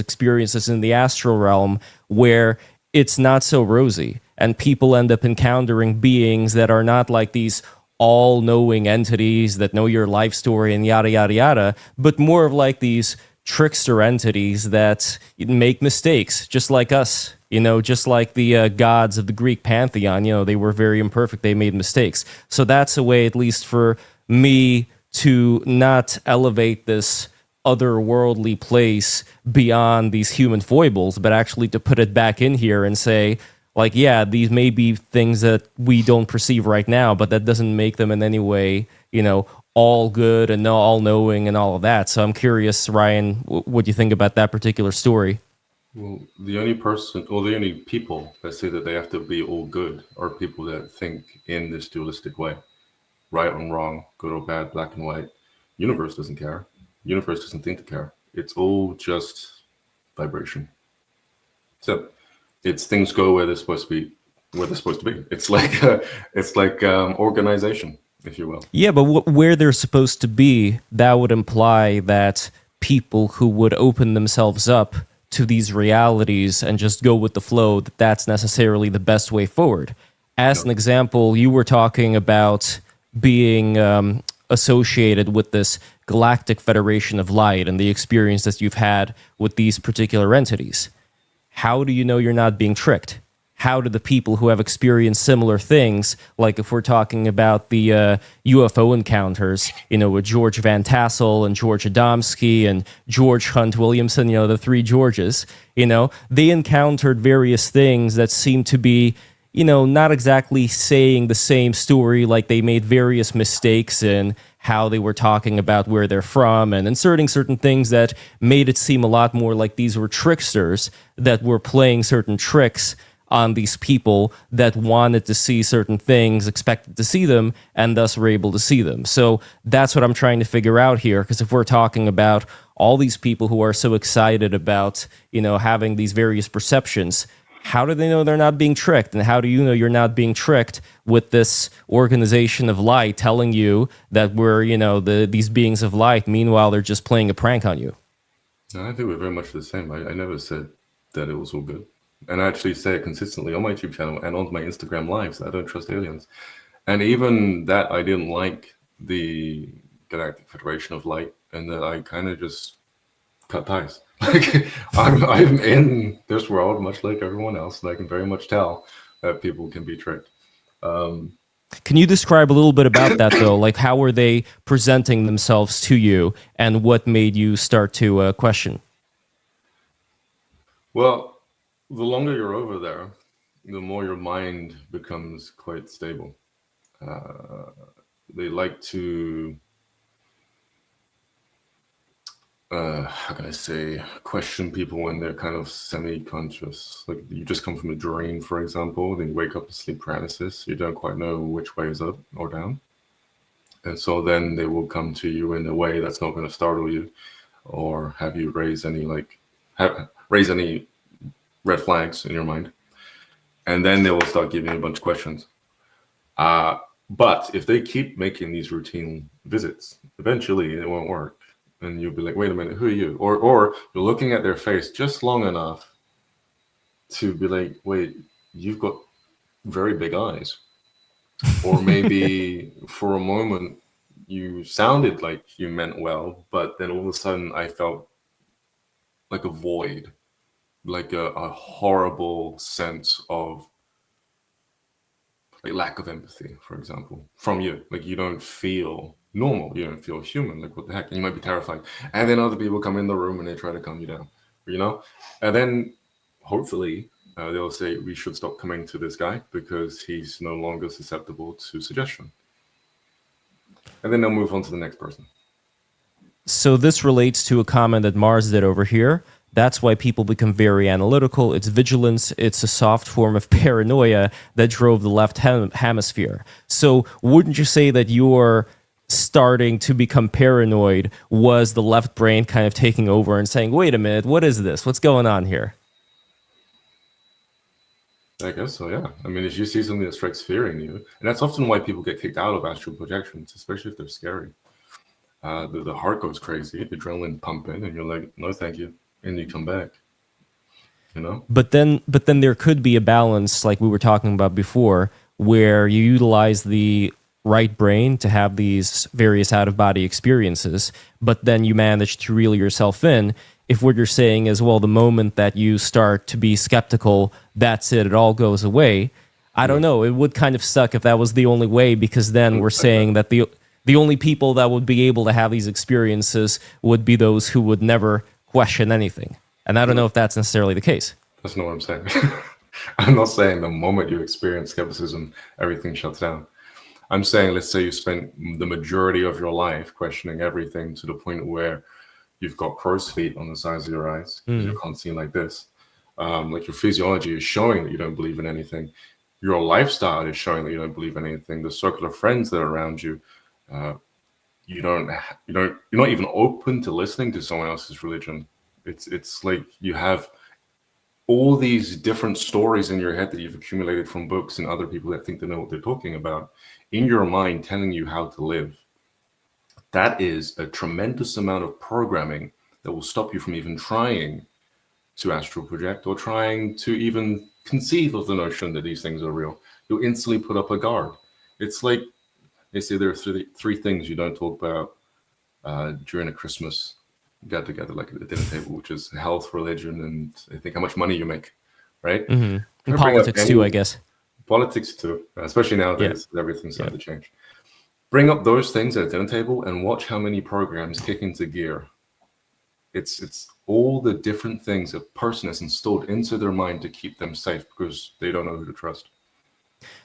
in the astral realm where it's not so rosy, and people end up encountering beings that are not like these all-knowing entities that know your life story and yada, yada, yada, but more of like these trickster entities that make mistakes, just like us. Just like the gods of the Greek pantheon, they were very imperfect. They made mistakes. So that's a way, at least for me, to not elevate this otherworldly place beyond these human foibles, but actually to put it back in here and say, like, yeah, these may be things that we don't perceive right now, but that doesn't make them in any way, all good and all knowing and all of that. So I'm curious, Ryan, what do you think about that particular story? Well, the only person, or the only people that say that they have to be all good are people that think in this dualistic way. Right and wrong, good or bad, black and white. Universe doesn't care. Universe doesn't think to care. It's all just vibration. So it's things go where they're supposed to be, It's like organization, if you will. Yeah, but where they're supposed to be, that would imply that people who would open themselves up to these realities and just go with the flow, that's necessarily the best way forward. As an example, you were talking about being associated with this galactic federation of light and the experience that you've had with these particular entities. How do you know you're not being tricked? How do the people who have experienced similar things, like if we're talking about the UFO encounters, with George Van Tassel and George Adamski and George Hunt Williamson, the three Georges, they encountered various things that seem to be, not exactly saying the same story, like they made various mistakes in how they were talking about where they're from and inserting certain things that made it seem a lot more like these were tricksters that were playing certain tricks on these people that wanted to see certain things, expected to see them, and thus were able to see them. So that's what I'm trying to figure out here, because if we're talking about all these people who are so excited about, having these various perceptions, how do they know they're not being tricked? And how do you know you're not being tricked with this organization of light telling you that we're, these beings of light, meanwhile they're just playing a prank on you? No, I think we're very much the same. I never said that it was all good. And I actually say it consistently on my YouTube channel and on my Instagram lives. I don't trust aliens. And even that, I didn't like the Galactic Federation of Light, and that I kind of just cut ties. Like I'm in this world much like everyone else, and I can very much tell that people can be tricked. Can you describe a little bit about that, though? Like, how were they presenting themselves to you, and what made you start to question? Well, the longer you're over there, the more your mind becomes quite stable. They like to, how can I say, question people when they're kind of semi-conscious. Like you just come from a dream, for example, then you wake up to sleep paralysis. You don't quite know which way is up or down. And so then they will come to you in a way that's not going to startle you or have you raise any red flags in your mind. And then they will start giving you a bunch of questions. But if they keep making these routine visits, eventually it won't work. And you'll be like, wait a minute, who are you? Or you're looking at their face just long enough to be like, wait, you've got very big eyes. Or maybe for a moment you sounded like you meant well, but then all of a sudden I felt like a void. Like a horrible sense of like lack of empathy, for example, from you. Like you don't feel normal, you don't feel human. Like what the heck? And you might be terrified. And then other people come in the room and they try to calm you down, And then hopefully they'll say we should stop coming to this guy because he's no longer susceptible to suggestion. And then they'll move on to the next person. So this relates to a comment that Mars did over here. That's why people become very analytical. It's vigilance. It's a soft form of paranoia that drove the left hemisphere. So wouldn't you say that your starting to become paranoid was the left brain kind of taking over and saying, wait a minute, what is this? What's going on here? I guess so, yeah. I mean, if you see something that strikes fear in you, and that's often why people get kicked out of astral projections, especially if they're scary. The heart goes crazy, the adrenaline pumping, and you're like, no, thank you. And you come back, But then there could be a balance, like we were talking about before, where you utilize the right brain to have these various out-of-body experiences, but then you manage to reel yourself in. If what you're saying is, well, the moment that you start to be skeptical, that's it all goes away. I don't know. It would kind of suck if that was the only way, because then we're saying that the only people that would be able to have these experiences would be those who would never question anything. And I don't know if that's necessarily the case. That's not what I'm saying. I'm not saying the moment you experience skepticism, everything shuts down. I'm saying, let's say you spent the majority of your life questioning everything to the point where you've got crow's feet on the sides of your eyes because you're constantly like this. Like your physiology is showing that you don't believe in anything. Your lifestyle is showing that you don't believe in anything. The circle of friends that are around you, you're not even open to listening to someone else's religion. It's like you have all these different stories in your head that you've accumulated from books and other people that think they know what they're talking about in your mind, telling you how to live. That is a tremendous amount of programming that will stop you from even trying to astral project or trying to even conceive of the notion that these things are real. You'll instantly put up a guard. It's like they say there are three things you don't talk about during a Christmas get together, like at the dinner table, which is health, religion, and I think how much money you make, right? And politics too, I guess. Politics too, especially nowadays, everything's starting to change. Bring up those things at a dinner table and watch how many programs kick into gear. It's all the different things a person has installed into their mind to keep them safe because they don't know who to trust.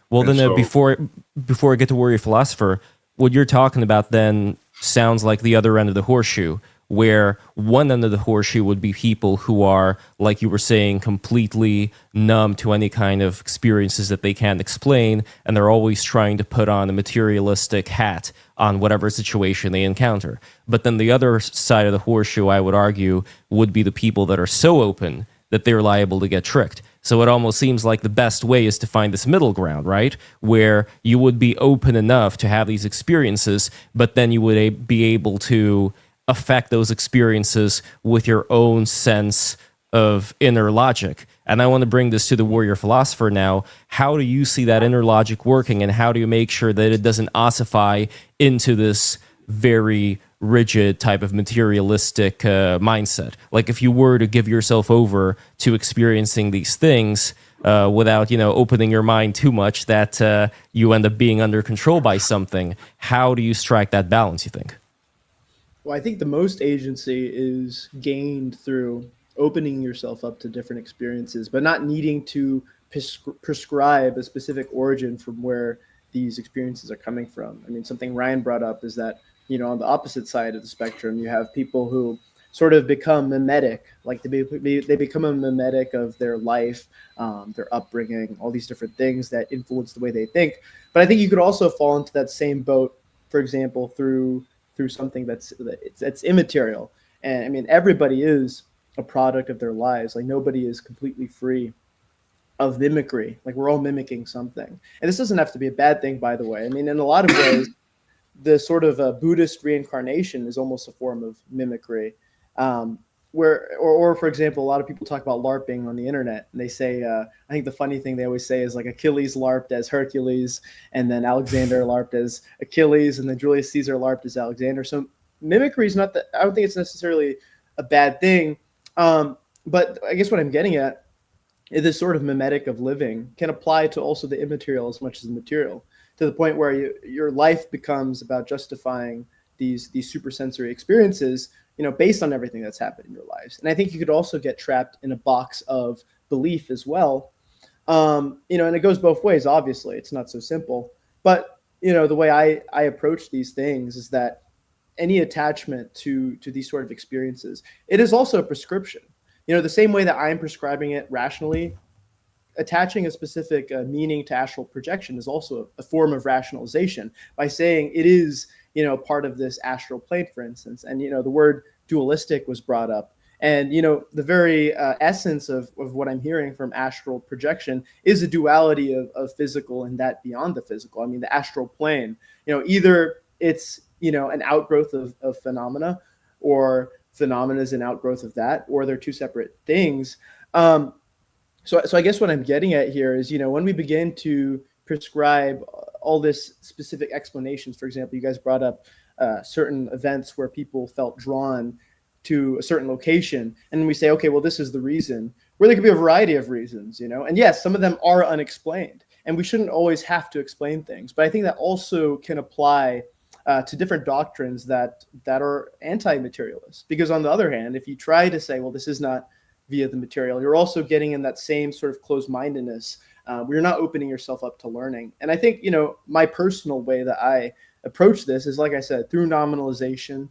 Well, and then before I get to Warrior Philosopher, what you're talking about then sounds like the other end of the horseshoe, where one end of the horseshoe would be people who are, like you were saying, completely numb to any kind of experiences that they can't explain, and they're always trying to put on a materialistic hat on whatever situation they encounter. But then the other side of the horseshoe, I would argue, would be the people that are so open that they're liable to get tricked. So it almost seems like the best way is to find this middle ground, right? Where you would be open enough to have these experiences, but then you would be able to affect those experiences with your own sense of inner logic. And I want to bring this to the Warrior Philosopher now. How do you see that inner logic working, and how do you make sure that it doesn't ossify into this very rigid type of materialistic mindset? Like if you were to give yourself over to experiencing these things without, opening your mind too much, that you end up being under control by something, how do you strike that balance, you think? Well, I think the most agency is gained through opening yourself up to different experiences, but not needing to prescribe a specific origin from where these experiences are coming from. I mean, something Ryan brought up is that, on the opposite side of the spectrum, you have people who sort of become mimetic, like they become a mimetic of their life, their upbringing, all these different things that influence the way they think. But I think you could also fall into that same boat, for example, through something that's immaterial. And I mean, everybody is a product of their lives. Like nobody is completely free of mimicry. Like we're all mimicking something. And this doesn't have to be a bad thing, by the way. I mean, in a lot of ways, the sort of Buddhist reincarnation is almost a form of mimicry. Or for example, a lot of people talk about LARPing on the internet, and they say, I think the funny thing they always say is like Achilles LARPed as Hercules, and then Alexander LARPed as Achilles, and then Julius Caesar LARPed as Alexander. So mimicry is I don't think it's necessarily a bad thing. But I guess what I'm getting at is this sort of mimetic of living can apply to also the immaterial as much as the material, to the point where your life becomes about justifying these supersensory experiences, based on everything that's happened in your lives. And I think you could also get trapped in a box of belief as well. And it goes both ways, obviously. It's not so simple. But, the way I approach these things is that any attachment to these sort of experiences, it is also a prescription. The same way that I'm prescribing it rationally, attaching a specific meaning to astral projection is also a form of rationalization by saying it is, part of this astral plane, for instance. And, the word dualistic was brought up. And, the very essence of what I'm hearing from astral projection is a duality of physical and that beyond the physical. I mean, the astral plane, either it's, an outgrowth of phenomena, or phenomena is an outgrowth of that, or they're two separate things. So I guess what I'm getting at here is, when we begin to prescribe all this specific explanations. For example, you guys brought up certain events where people felt drawn to a certain location, and we say, okay, well, this is the reason. Where there could be a variety of reasons, and yes, some of them are unexplained, and we shouldn't always have to explain things. But I think that also can apply to different doctrines that are anti-materialist. Because on the other hand, if you try to say, well, this is not via the material, you're also getting in that same sort of closed-mindedness where you're not opening yourself up to learning. And I think, my personal way that I approach this is, like I said, through nominalization,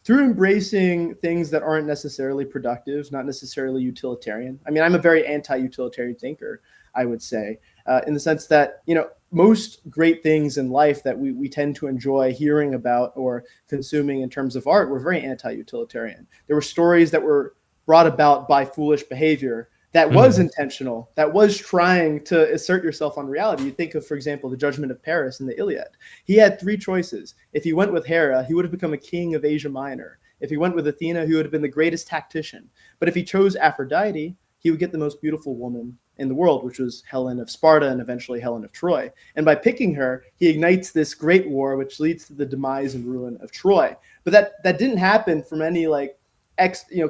through embracing things that aren't necessarily productive, not necessarily utilitarian. I mean, I'm a very anti-utilitarian thinker, I would say, in the sense that, most great things in life that we tend to enjoy hearing about or consuming in terms of art were very anti-utilitarian. There were stories that were brought about by foolish behavior that was intentional, that was trying to assert yourself on reality. You think of, for example, the Judgment of Paris in the Iliad. He had three choices. If he went with Hera, he would have become a king of Asia Minor. If he went with Athena, he would have been the greatest tactician. But if he chose Aphrodite, he would get the most beautiful woman in the world, which was Helen of Sparta and eventually Helen of Troy. And by picking her, he ignites this great war, which leads to the demise and ruin of Troy. But that didn't happen from any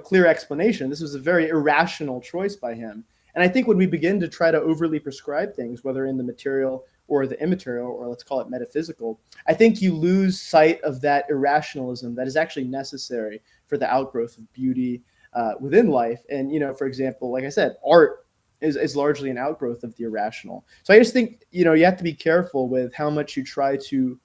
clear explanation. This was a very irrational choice by him. And I think when we begin to try to overly prescribe things, whether in the material or the immaterial, or let's call it metaphysical, I think you lose sight of that irrationalism that is actually necessary for the outgrowth of beauty within life. And, for example, like I said, art is largely an outgrowth of the irrational. So I just think, you have to be careful with how much you try to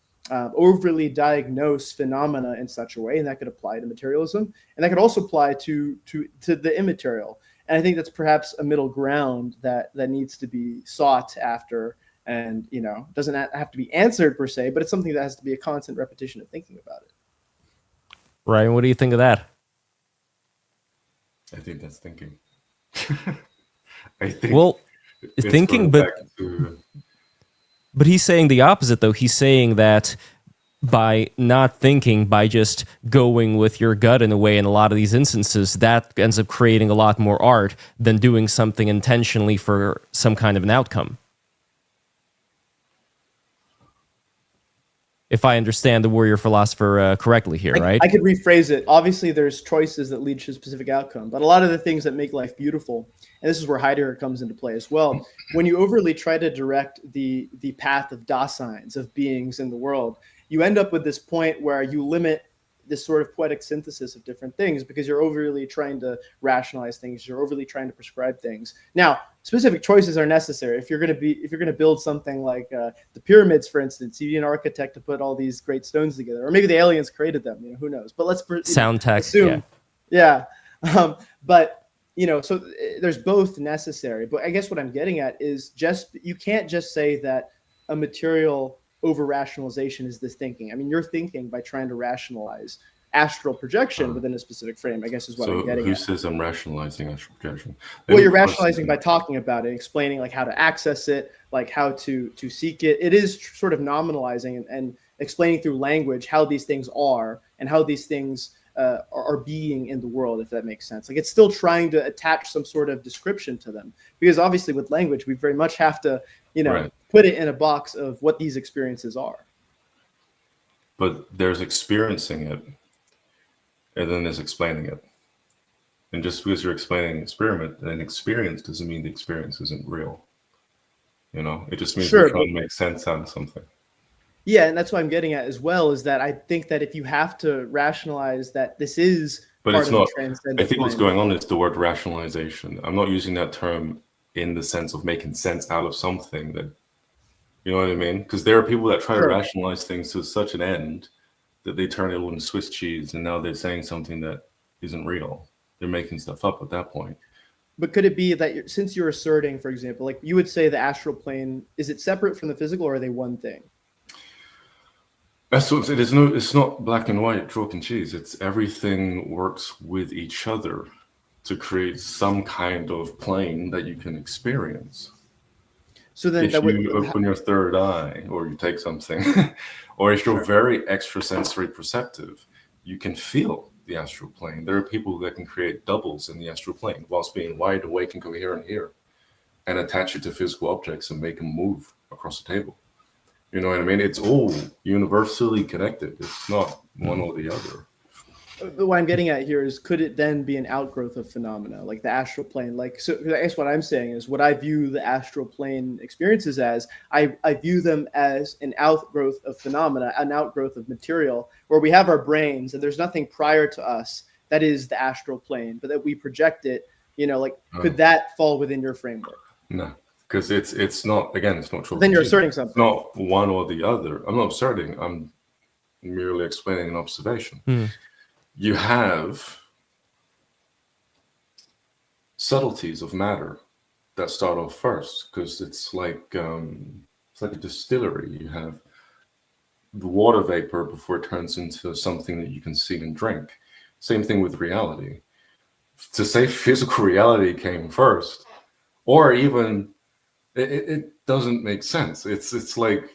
overly diagnose phenomena in such a way, and that could apply to materialism, and that could also apply to the immaterial. And I think that's perhaps a middle ground that needs to be sought after, and doesn't have to be answered per se, but it's something that has to be a constant repetition of thinking about it. Ryan, what do you think of that? I think that's thinking. I think. Well, thinking, but he's saying the opposite, though. He's saying that by not thinking, by just going with your gut in a way, in a lot of these instances, that ends up creating a lot more art than doing something intentionally for some kind of an outcome. If I understand the Warrior Philosopher correctly here, right? I could rephrase it. Obviously, there's choices that lead to a specific outcome, but a lot of the things that make life beautiful, and this is where Heidegger comes into play as well, when you overly try to direct the path of Daseins, of beings in the world, you end up with this point where you limit this sort of poetic synthesis of different things because you're overly trying to rationalize things, you're overly trying to prescribe things. Now, specific choices are necessary. If you're going to build something like the pyramids, for instance, you need an architect to put all these great stones together, or maybe the aliens created them. Who knows? But let's sound tech, assume, yeah. But so there's both necessary. But I guess what I'm getting at is you can't just say that a material over rationalization is this thinking. I mean, you're thinking by trying to rationalize astral projection within a specific frame, I guess is what I'm getting at. So who says I'm rationalizing astral projection? Well, you're rationalizing by talking about it, explaining how to access it, how to seek it. It is sort of nominalizing and explaining through language how these things are and how these things are being in the world, if that makes sense. It's still trying to attach some sort of description to them, because obviously with language, we very much have to, right, put it in a box of what these experiences are. But there's experiencing it, and then there's explaining it. And just because you're explaining an experience doesn't mean the experience isn't real. It just means you're trying to make sense out of something. Yeah, and that's what I'm getting at as well, is that I think that if you have to rationalize that this is but part it's of not. the transcendent I think what's plane. going on is the word rationalization. I'm not using that term in the sense of making sense out of something that, you know what I mean? Because there are people that try to rationalize things to such an end that they turn it into Swiss cheese, and now they're saying something that isn't real. They're making stuff up at that point. But could it be that since you're asserting, for example, you would say the astral plane, is it separate from the physical, or are they one thing? That's what it's not black and white, chalk and cheese. It's everything works with each other to create some kind of plane that you can experience. So then if you open your third eye, or you take something, or if you're very extrasensory perceptive, you can feel the astral plane. There are people that can create doubles in the astral plane whilst being wide awake and coherent here, and attach it to physical objects and make them move across the table. You know what I mean? It's all universally connected. It's not one or the other. But what I'm getting at here is, could it then be an outgrowth of phenomena, like the astral plane? Like, so I guess what I'm saying is, what I view the astral plane experiences as, I view them as an outgrowth of phenomena, an outgrowth of material, where we have our brains and there's nothing prior to us that is the astral plane, but that we project it. Like, could that fall within your framework? No, because it's not, again, it's not true. Then you're asserting something. It's not one or the other. I'm not asserting. I'm merely explaining an observation. You have subtleties of matter that start off first, because it's like a distillery. You have the water vapor before it turns into something that you can see and drink. Same thing with reality. To say physical reality came first, or even it doesn't make sense. It's like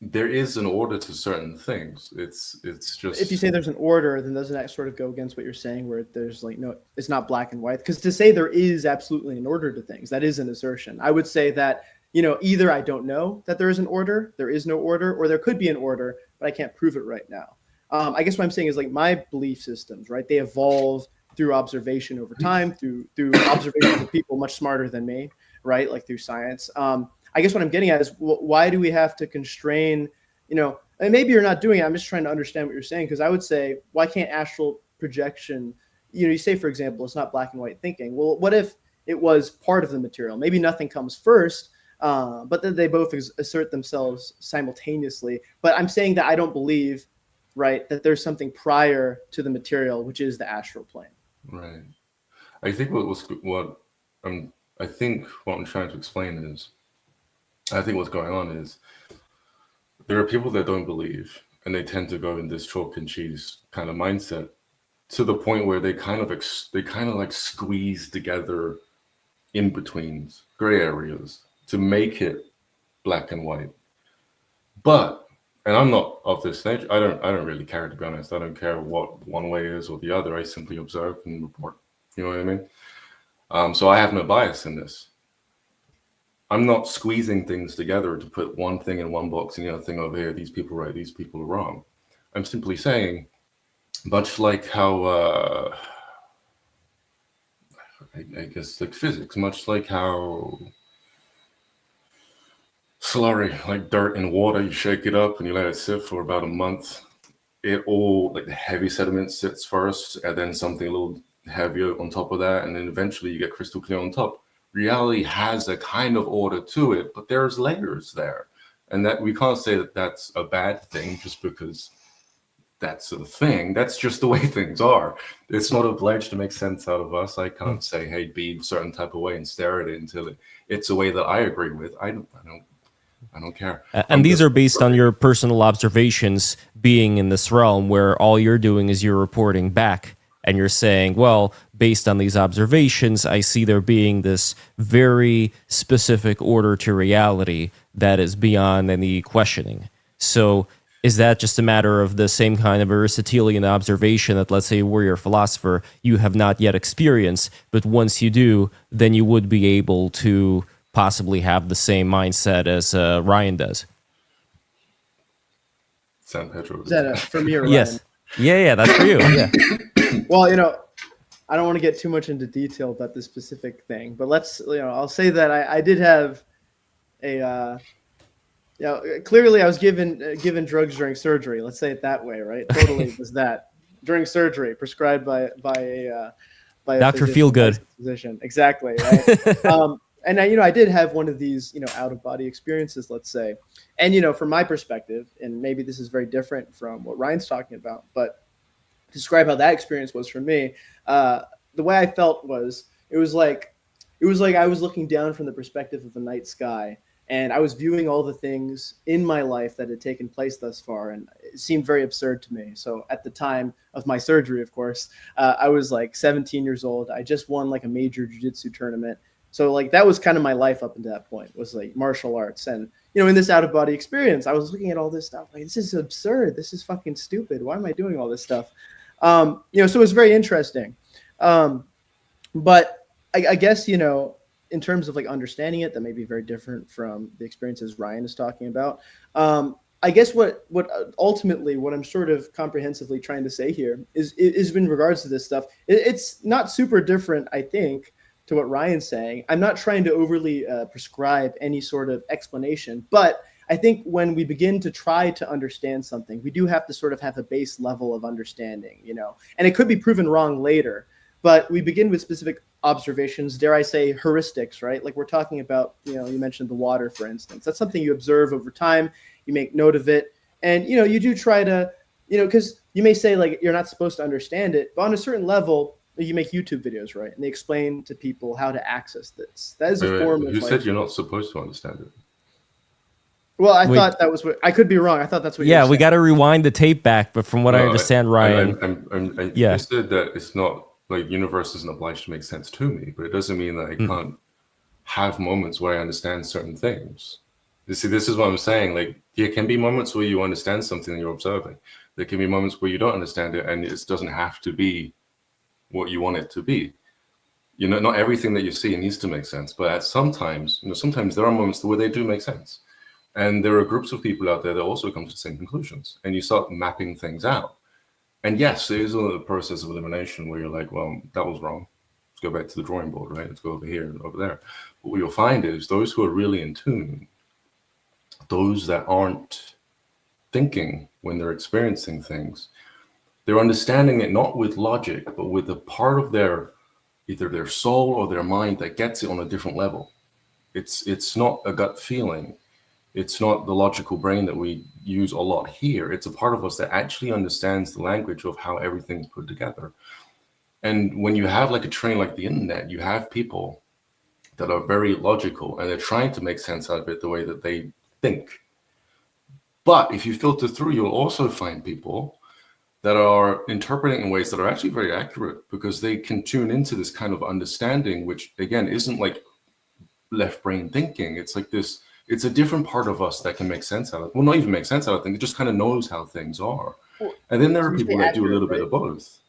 there is an order to certain things. It's just, if you say there's an order, then doesn't that sort of go against what you're saying, where there's like, no, it's not black and white? Because to say there is absolutely an order to things, that is an assertion. I would say that, either I don't know that there is an order, there is no order, or there could be an order, but I can't prove it right now. I guess what I'm saying is, like, my belief systems, right? They evolve through observation over time, through observation of people much smarter than me, right? Like through science. I guess what I'm getting at is, why do we have to constrain, and maybe you're not doing it. I'm just trying to understand what you're saying. Because I would say, why can't astral projection, you say, for example, it's not black and white thinking. Well, what if it was part of the material? Maybe nothing comes first, but then they both assert themselves simultaneously. But I'm saying that I don't believe, right, that there's something prior to the material, which is the astral plane. Right. I think what I'm trying to explain is, I think what's going on is, there are people that don't believe, and they tend to go in this chalk and cheese kind of mindset, to the point where they kind of like squeeze together in betweens, gray areas, to make it black and white. But, and I'm not of this stage. I don't really care, to be honest. I don't care what one way is or the other. I simply observe and report. You know what I mean? So I have no bias in this. I'm not squeezing things together to put one thing in one box and the other thing over here. These people are right, these people are wrong. I'm simply saying, much like how, I guess, like physics, much like how slurry, like dirt and water, you shake it up and you let it sit for about a month. It all, like the heavy sediment sits first, and then something a little heavier on top of that, and then eventually you get crystal clear on top. Reality has a kind of order to it, but there's layers there. And that we can't say that that's a bad thing just because that's a thing. That's just the way things are. It's not obliged to make sense out of us. I can't say, hey, be a certain type of way and stare at it until it's a way that I agree with. I don't care. And these are based on your personal observations being in this realm, where all you're doing is you're reporting back. And you're saying, well, based on these observations, I see there being this very specific order to reality that is beyond any questioning. So is that just a matter of the same kind of Aristotelian observation that, let's say, a warrior philosopher, you have not yet experienced, but once you do, then you would be able to possibly have the same mindset as Ryan does? San Pedro. Is that for me or Ryan? Yes. Yeah, that's for you. Yeah. Well, I don't want to get too much into detail about this specific thing, but I'll say that I did have a, clearly I was given drugs during surgery. Let's say it that way, right? Totally was that during surgery, prescribed by a Dr. Feelgood physician. Exactly. Right? And I did have one of these, out of body experiences, let's say, and from my perspective, and maybe this is very different from what Ryan's talking about, but describe how that experience was for me. The way I felt was, it was like I was looking down from the perspective of the night sky, and I was viewing all the things in my life that had taken place thus far, and it seemed very absurd to me. So at the time of my surgery, of course, I was like 17 years old. I just won like a major jiu-jitsu tournament. So like that was kind of my life up until that point, was like martial arts. And, in this out of body experience, I was looking at all this stuff like, this is absurd. This is fucking stupid. Why am I doing all this stuff? So it was very interesting. But I guess, in terms of like understanding it, that may be very different from the experiences Ryan is talking about. I guess what ultimately what I'm sort of comprehensively trying to say here is in regards to this stuff, it's not super different, I think, to what Ryan's saying. I'm not trying to overly prescribe any sort of explanation, but I think when we begin to try to understand something, we do have to sort of have a base level of understanding, you know, and it could be proven wrong later, but we begin with specific observations, dare I say heuristics, right? Like we're talking about, you know, you mentioned the water, for instance. That's something you observe over time, you make note of it, and, you know, you do try to, you know, because you may say like you're not supposed to understand it, but on a certain level, you make YouTube videos, right? And they explain to people how to access this. That is a form of. Who said you're not supposed to understand it? Well, I thought that was what I could be wrong. I thought that's what. Yeah, we got to rewind the tape back. But from what I understand, Ryan, I said that it's not like universe isn't obliged to make sense to me, but it doesn't mean that I can't have moments where I understand certain things. You see, this is what I'm saying. Like, there can be moments where you understand something that you're observing. There can be moments where you don't understand it, and it doesn't have to be what you want it to be. You know, not everything that you see needs to make sense, but sometimes there are moments where they do make sense. And there are groups of people out there that also come to the same conclusions, and you start mapping things out. And yes, there is a process of elimination where you're like, well, that was wrong. Let's go back to the drawing board, right? Let's go over here and over there. But what you'll find is those who are really in tune, those that aren't thinking when they're experiencing things, they're understanding it not with logic, but with a part of either their soul or their mind that gets it on a different level. It's not a gut feeling. It's not the logical brain that we use a lot here. It's a part of us that actually understands the language of how everything's put together. And when you have like a train like the internet, you have people that are very logical and they're trying to make sense out of it the way that they think. But if you filter through, you'll also find people that are interpreting in ways that are actually very accurate because they can tune into this kind of understanding, which again isn't like left brain thinking. It's like this. It's a different part of us that can make sense out of it. Well, not even make sense out of things. It just kind of knows how things are. Well, and then there are people that do a little bit of both.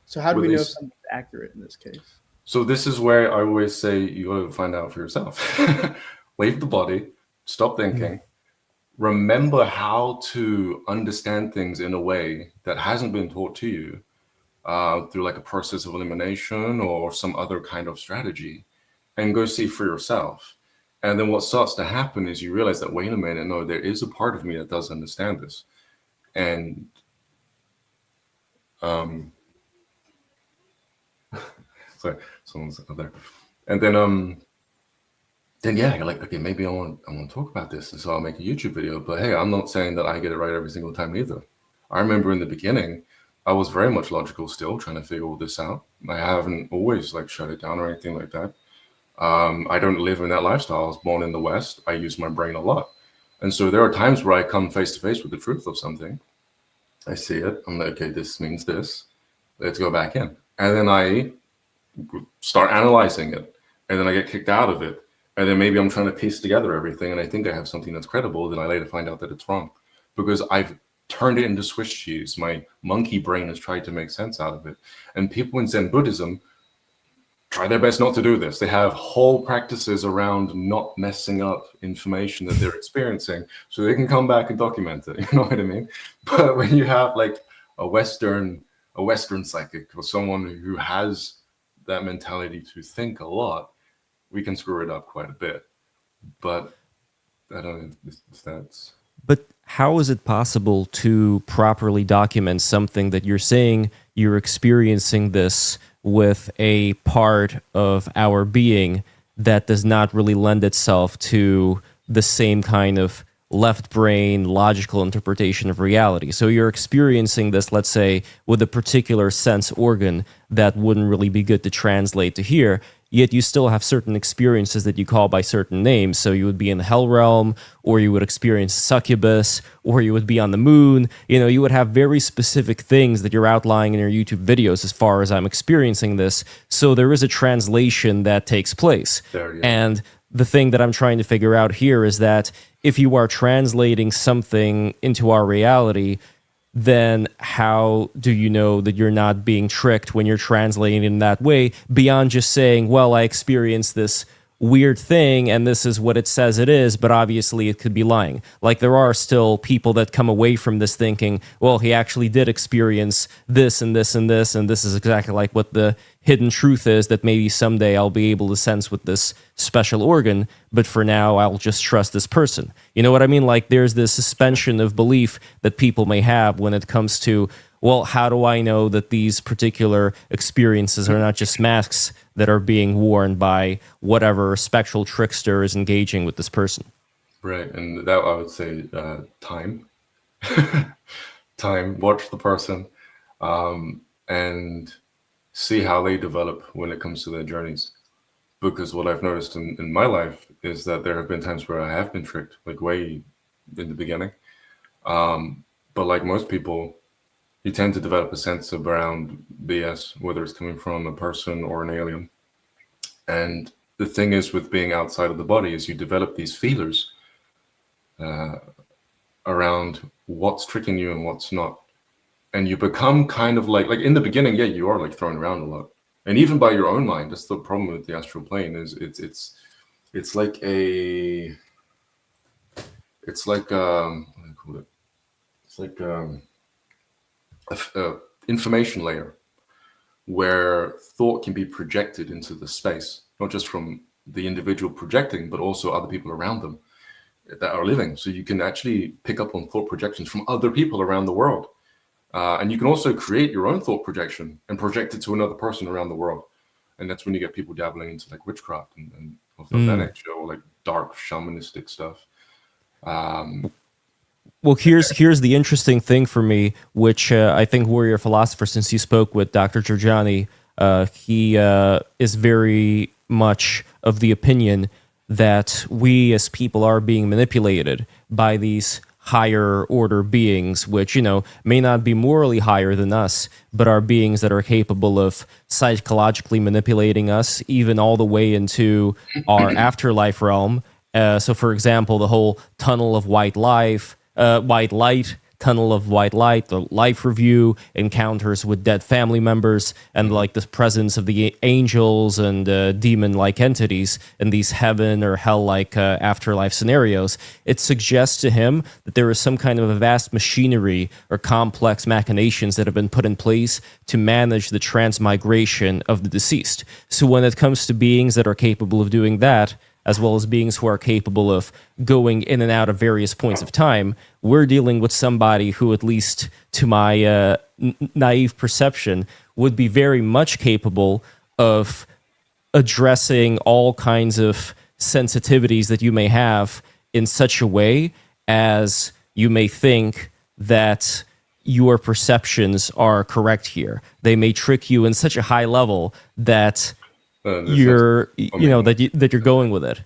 So how do we know if something's accurate in this case? So this is where I always say you got to find out for yourself. Leave the body, stop thinking, remember how to understand things in a way that hasn't been taught to you through like a process of elimination or some other kind of strategy, and go see for yourself. And then what starts to happen is you realize that, wait a minute, no, there is a part of me that does understand this. And sorry, someone's out there. And then yeah, you're like, okay, maybe I want to talk about this. And so I'll make a YouTube video. But hey, I'm not saying that I get it right every single time either. I remember in the beginning, I was very much logical still, trying to figure all this out. I haven't always like shut it down or anything like that. I don't live in that lifestyle. I was born in the West. I use my brain a lot. And so there are times where I come face to face with the truth of something. I see it. I'm like, okay, this means this. Let's go back in. And then I start analyzing it. And then I get kicked out of it. And then maybe I'm trying to piece together everything. And I think I have something that's credible. Then I later find out that it's wrong. Because I've turned it into Swiss cheese. My monkey brain has tried to make sense out of it. And people in Zen Buddhism try their best not to do this. They have whole practices around not messing up information that they're experiencing so they can come back and document it. You know what I mean? But when you have like a Western psychic or someone who has that mentality to think a lot, we can screw it up quite a bit. But I don't know if that's... But how is it possible to properly document something that you're saying you're experiencing this with a part of our being that does not really lend itself to the same kind of left brain logical interpretation of reality? So you're experiencing this, let's say, with a particular sense organ that wouldn't really be good to translate to here, yet you still have certain experiences that you call by certain names. So you would be in the hell realm, or you would experience succubus, or you would be on the moon. You know, you would have very specific things that you're outlining in your YouTube videos as far as I'm experiencing this. So there is a translation that takes place. And the thing that I'm trying to figure out here is that if you are translating something into our reality, then how do you know that you're not being tricked when you're translating in that way, beyond just saying, well, I experienced this weird thing and this is what it says it is, but obviously it could be lying. Like there are still people that come away from this thinking, well, he actually did experience this and this and this, and this is exactly like what the hidden truth is that maybe someday I'll be able to sense with this special organ, but for now I'll just trust this person. You know what I mean? Like there's this suspension of belief that people may have when it comes to, well, how do I know that these particular experiences are not just masks that are being worn by whatever spectral trickster is engaging with this person? Right, and that I would say time. Time, watch the person, and see how they develop when it comes to their journeys. Because what I've noticed in my life is that there have been times where I have been tricked, like way in the beginning. But like most people, you tend to develop a sense of around BS, whether it's coming from a person or an alien. And the thing is with being outside of the body is you develop these feelers around what's tricking you and what's not. And you become kind of like in the beginning, yeah, you are like thrown around a lot. And even by your own mind, that's the problem with the astral plane is it's like a, it's like, what do you call it? It's like a information layer where thought can be projected into the space, not just from the individual projecting, but also other people around them that are living. So you can actually pick up on thought projections from other people around the world. And you can also create your own thought projection and project it to another person around the world. And that's when you get people dabbling into like witchcraft and of that nature, or like dark shamanistic stuff. Well, here's the interesting thing for me, which I think Warrior Philosopher, since you spoke with Dr. Giorgiani, he is very much of the opinion that we as people are being manipulated by these higher order beings, which, you know, may not be morally higher than us, but are beings that are capable of psychologically manipulating us, even all the way into our afterlife realm. So, for example, the whole tunnel of white light, tunnel of white light, the life review, encounters with dead family members, and like the presence of the angels and demon-like entities in these heaven or hell-like afterlife scenarios. It suggests to him that there is some kind of a vast machinery or complex machinations that have been put in place to manage the transmigration of the deceased. So when it comes to beings that are capable of doing that, as well as beings who are capable of going in and out of various points of time, we're dealing with somebody who, at least to my naive perception, would be very much capable of addressing all kinds of sensitivities that you may have in such a way as you may think that your perceptions are correct here. They may trick you in such a high level that you're going with it.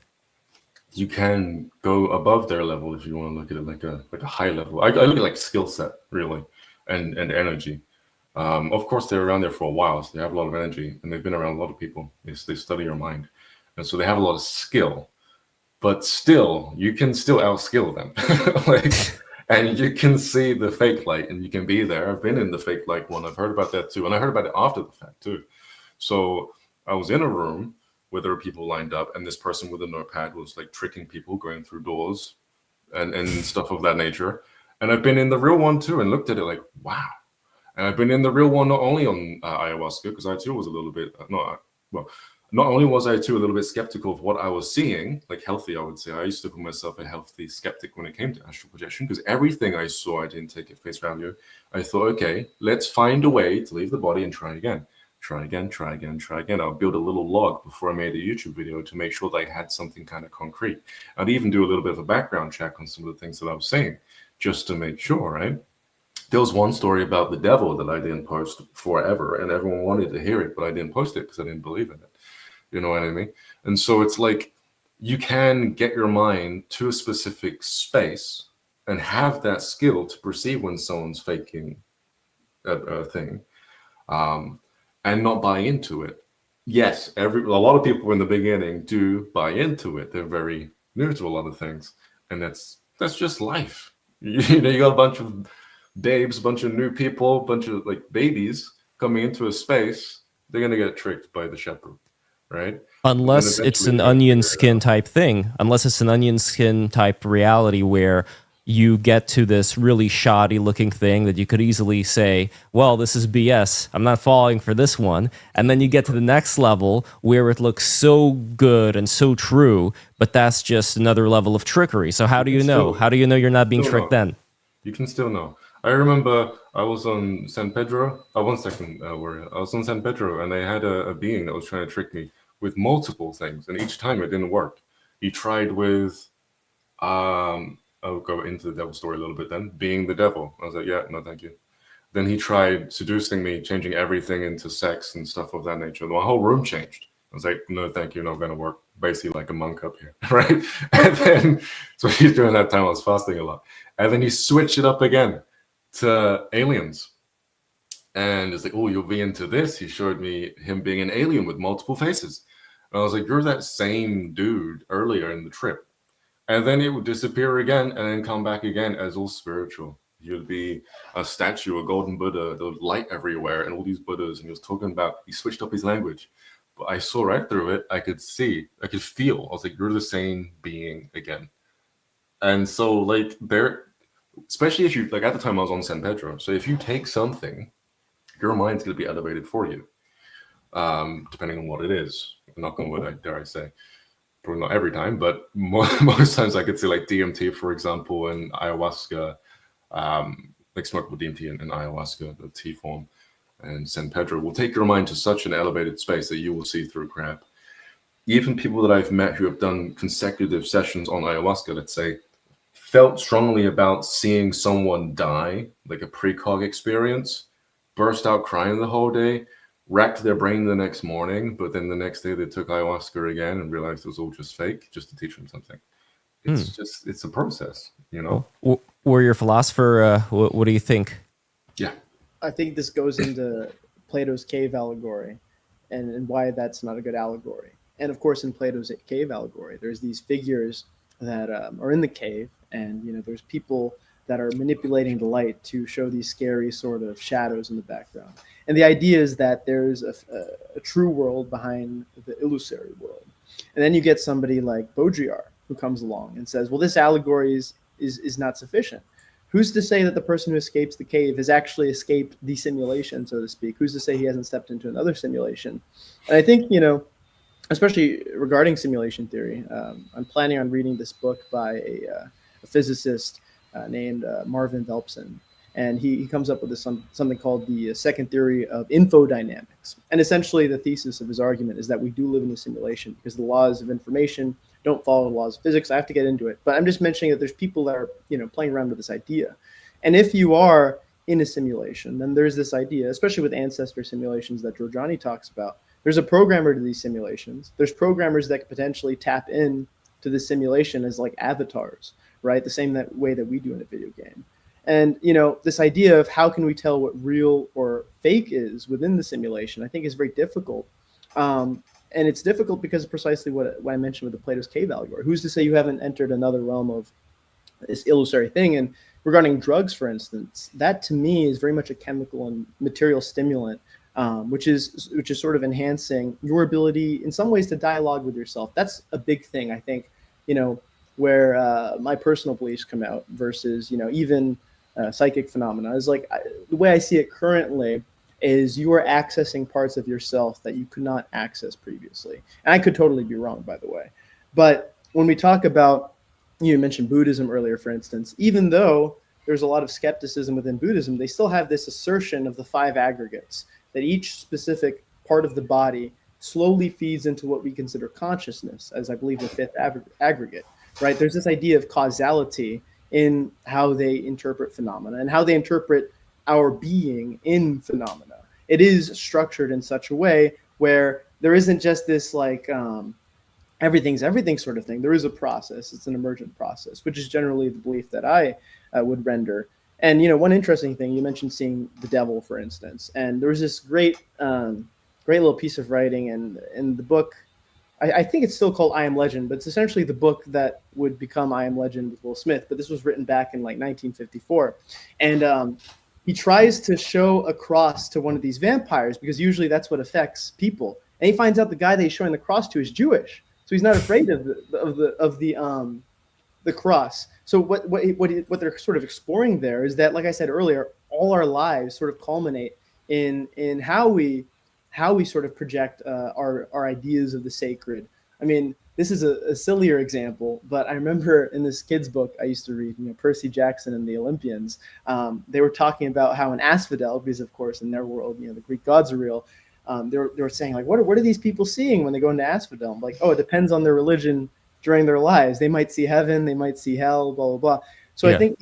You can go above their level if you want to look at it like a high level. I look at like skill set really, and energy. Of course, they're around there for a while, so they have a lot of energy, and they've been around a lot of people. They study your mind, and so they have a lot of skill. But still, you can still outskill them, and you can see the fake light, and you can be there. I've been in the fake light one. I've heard about that too, and I heard about it after the fact too. So I was in a room where there were people lined up, and this person with a notepad was like tricking people, going through doors and stuff of that nature. And I've been in the real one too and looked at it like, wow. And I've been in the real one not only on ayahuasca, because I too was a little bit, not only was I too a little bit skeptical of what I was seeing, like healthy, I would say. I used to call myself a healthy skeptic when it came to astral projection, because everything I saw, I didn't take at face value. I thought, okay, let's find a way to leave the body and try again. Try again. I'll build a little log before I made a YouTube video to make sure that I had something kind of concrete. I'd even do a little bit of a background check on some of the things that I was saying, just to make sure, right? There was one story about the devil that I didn't post forever, and everyone wanted to hear it, but I didn't post it because I didn't believe in it. You know what I mean? And so it's like, you can get your mind to a specific space and have that skill to perceive when someone's faking a thing. And not buy into it. Yes, a lot of people in the beginning do buy into it. They're very new to a lot of things, and that's just life. You know, you got a bunch of babes, a bunch of new people, a bunch of like babies coming into a space. They're gonna get tricked by the shepherd, right? And then Unless it's eventually an you're gonna onion figure it skin out. type thing, unless it's an onion skin type reality where you get to this really shoddy looking thing that you could easily say, well, this is BS. I'm not falling for this one. And then you get to the next level where it looks so good and so true, but that's just another level of trickery. So how do you know? How do you know you're not being Still tricked know. then? You can still know. I remember I was on San Pedro. Oh, 1 second, Warrior. I was on San Pedro, and they had a being that was trying to trick me with multiple things, and each time it didn't work. He tried with, I'll go into the devil story a little bit then, being the devil. I was like, yeah, no, thank you. Then he tried seducing me, changing everything into sex and stuff of that nature. My whole room changed. I was like, no, thank you, not going to work. Basically, like a monk up here, right? And then, so he's doing that time I was fasting a lot. And then he switched it up again to aliens. And it's like, oh, you'll be into this. He showed me him being an alien with multiple faces. And I was like, you're that same dude earlier in the trip. And then it would disappear again and then come back again as all spiritual. You'd be a statue, a golden Buddha, there was light everywhere, and all these Buddhas. And he was talking about, he switched up his language. But I saw right through it. I could see, I could feel. I was like, you're the same being again. And so, like, there, especially if you, like, at the time I was on San Pedro. So if you take something, your mind's going to be elevated for you, depending on what it is. Knock on wood, dare I say. Probably not every time, but most times I could see like DMT, for example, and ayahuasca, like smokable DMT and ayahuasca, the T form, and San Pedro will take your mind to such an elevated space that you will see through crap. Even people that I've met who have done consecutive sessions on ayahuasca, let's say, felt strongly about seeing someone die, like a precog experience, burst out crying the whole day, racked their brain the next morning, but then the next day they took ayahuasca again and realized it was all just fake, just to teach them something. It's just, it's a process, you know? Warrior Philosopher, what do you think? Yeah. I think this goes into Plato's cave allegory and why that's not a good allegory. And of course, in Plato's cave allegory, there's these figures that are in the cave, and there's people that are manipulating the light to show these scary sort of shadows in the background. And the idea is that there's a true world behind the illusory world. And then you get somebody like Baudrillard who comes along and says, well, this allegory is not sufficient. Who's to say that the person who escapes the cave has actually escaped the simulation, so to speak? Who's to say he hasn't stepped into another simulation? And I think, especially regarding simulation theory, I'm planning on reading this book by a physicist named Marvin Velpson. And he comes up with something called the second theory of infodynamics. And essentially the thesis of his argument is that we do live in a simulation because the laws of information don't follow the laws of physics. I have to get into it, but I'm just mentioning that there's people that are, playing around with this idea. And if you are in a simulation, then there's this idea, especially with ancestor simulations that Giorgiani talks about. There's a programmer to these simulations. There's programmers that could potentially tap in to the simulation as like avatars, right? The same way that we do in a video game. And, this idea of how can we tell what real or fake is within the simulation, I think is very difficult. And it's difficult because precisely what I mentioned with the Plato's cave allegory. Who's to say you haven't entered another realm of this illusory thing? And regarding drugs, for instance, that to me is very much a chemical and material stimulant, which is sort of enhancing your ability in some ways to dialogue with yourself. That's a big thing, I think, where my personal beliefs come out versus, even psychic phenomena is like the way I see it currently is you are accessing parts of yourself that you could not access previously. And I could totally be wrong, by the way. But when we talk about, you mentioned Buddhism earlier, for instance, even though there's a lot of skepticism within Buddhism, they still have this assertion of the 5 aggregates, that each specific part of the body slowly feeds into what we consider consciousness, as I believe the 5th aggregate, right? There's this idea of causality in how they interpret phenomena and how they interpret our being in phenomena. It is structured in such a way where there isn't just this like everything's everything sort of thing. There is a process. It's an emergent process, which is generally the belief that I would render. And, one interesting thing, you mentioned seeing the devil, for instance, and there was this great little piece of writing in the book. I think it's still called I Am Legend, but it's essentially the book that would become I Am Legend with Will Smith. But this was written back in like 1954. And he tries to show a cross to one of these vampires because usually that's what affects people and he finds out the guy that he's showing the cross to is Jewish, so he's not afraid of the cross. So what they're sort of exploring there is that, like I said earlier, all our lives sort of culminate in how we sort of project our ideas of the sacred. I mean, this is a sillier example, but I remember in this kid's book I used to read, Percy Jackson and the Olympians, they were talking about how an asphodel, because of course in their world, the Greek gods are real. They were saying, like, what are these people seeing when they go into asphodel? I'm like, oh, it depends on their religion during their lives. They might see heaven, they might see hell, blah, blah, blah. So yeah. I think,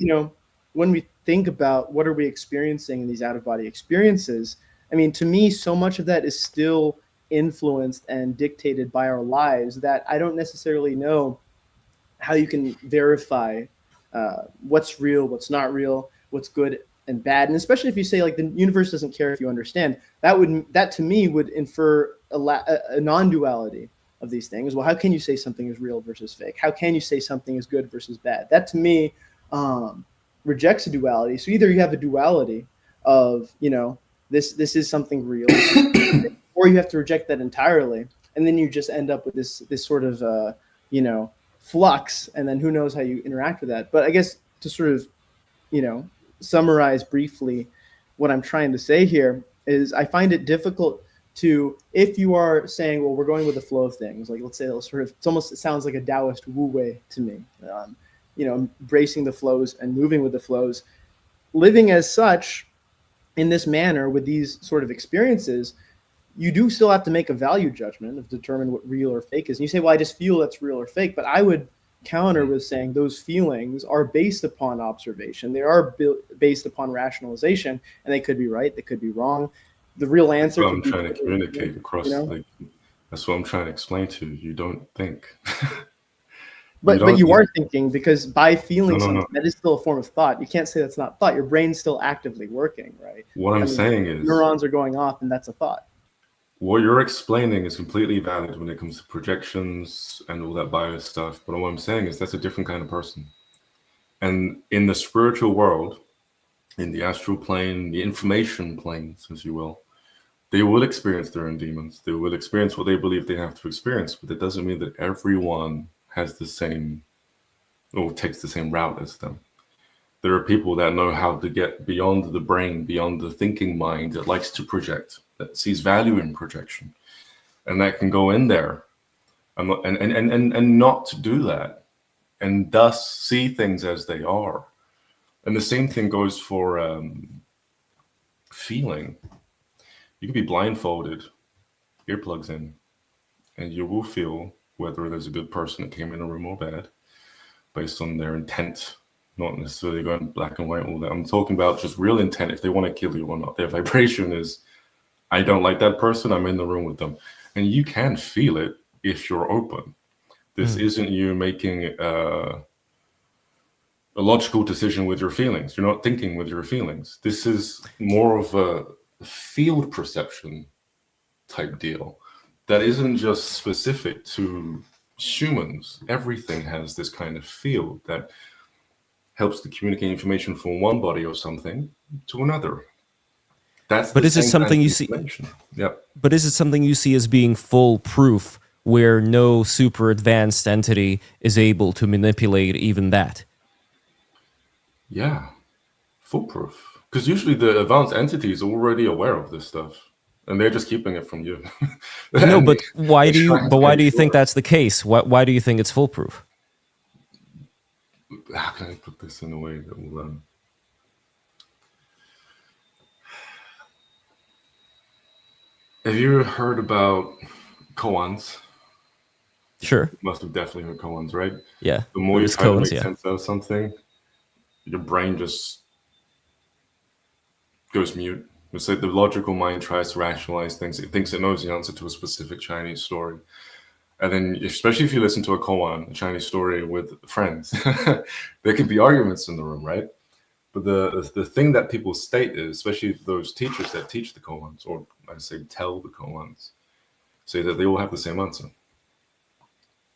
when we think about what are we experiencing in these out-of-body experiences, I mean, to me, so much of that is still influenced and dictated by our lives that I don't necessarily know how you can verify what's real, what's not real, what's good and bad. And especially if you say, like, the universe doesn't care if you understand, that to me would infer a non-duality of these things. Well, how can you say something is real versus fake? How can you say something is good versus bad? That to me rejects a duality. So either you have a duality of, this is something real, or you have to reject that entirely, and then you just end up with this sort of flux, and then who knows how you interact with that. But I guess to sort of summarize briefly what I'm trying to say here is I find it difficult to, if you are saying, well, we're going with the flow of things, like let's say it sounds like a Taoist Wu Wei to me, embracing the flows and moving with the flows, living as such in this manner with these sort of experiences, you do still have to make a value judgment of determine what real or fake is. And you say, well, I just feel that's real or fake, but I would counter with saying those feelings are based upon observation. They are based upon rationalization, and they could be right, they could be wrong. The real answer. That's what I'm trying to communicate across. Like, that's what I'm trying to explain to you. You don't think. But you are thinking, because by feeling something, that is still a form of thought. You can't say that's not thought. Your brain's still actively working, right? What I'm saying is neurons are going off, and that's a thought. What you're explaining is completely valid when it comes to projections and all that bio stuff. But what I'm saying is that's a different kind of person. And in the spiritual world, in the astral plane, the information planes, as you will, they will experience their own demons. They will experience what they believe they have to experience. But that doesn't mean that everyone has the same, or takes the same route as them. There are people that know how to get beyond the brain, beyond the thinking mind that likes to project, that sees value in projection, and that can go in there and not do that, and thus see things as they are. And the same thing goes for feeling. You could be blindfolded, earplugs in, and you will feel whether there's a good person that came in a room or bad, based on their intent, not necessarily going black and white, all that. I'm talking about just real intent, if they want to kill you or not. Their vibration is, I don't like that person, I'm in the room with them. And you can feel it if you're open. This isn't you making a logical decision with your feelings. You're not thinking with your feelings. This is more of a field perception type deal that isn't just specific to humans. Everything has this kind of field that helps to communicate information from one body or something to another. But is it something you see? Yeah. But is it something you see as being foolproof, where no super advanced entity is able to manipulate even that? Yeah, foolproof. Because usually the advanced entity is already aware of this stuff, and they're just keeping it from you. No, but why do you? But why do you think that's the case? Why do you think it's foolproof? How can I put this in a way that will? Have you heard about koans? Sure. You must have definitely heard koans, right? Yeah. The more you try to make sense out of something, your brain just goes mute. It's like the logical mind tries to rationalize things. It thinks it knows the answer to a specific Chinese story. And then, especially if you listen to a koan, a Chinese story with friends, there can be arguments in the room, right? But the thing that people state is, especially those teachers that teach the koans, or I say tell the koans, say that they all have the same answer.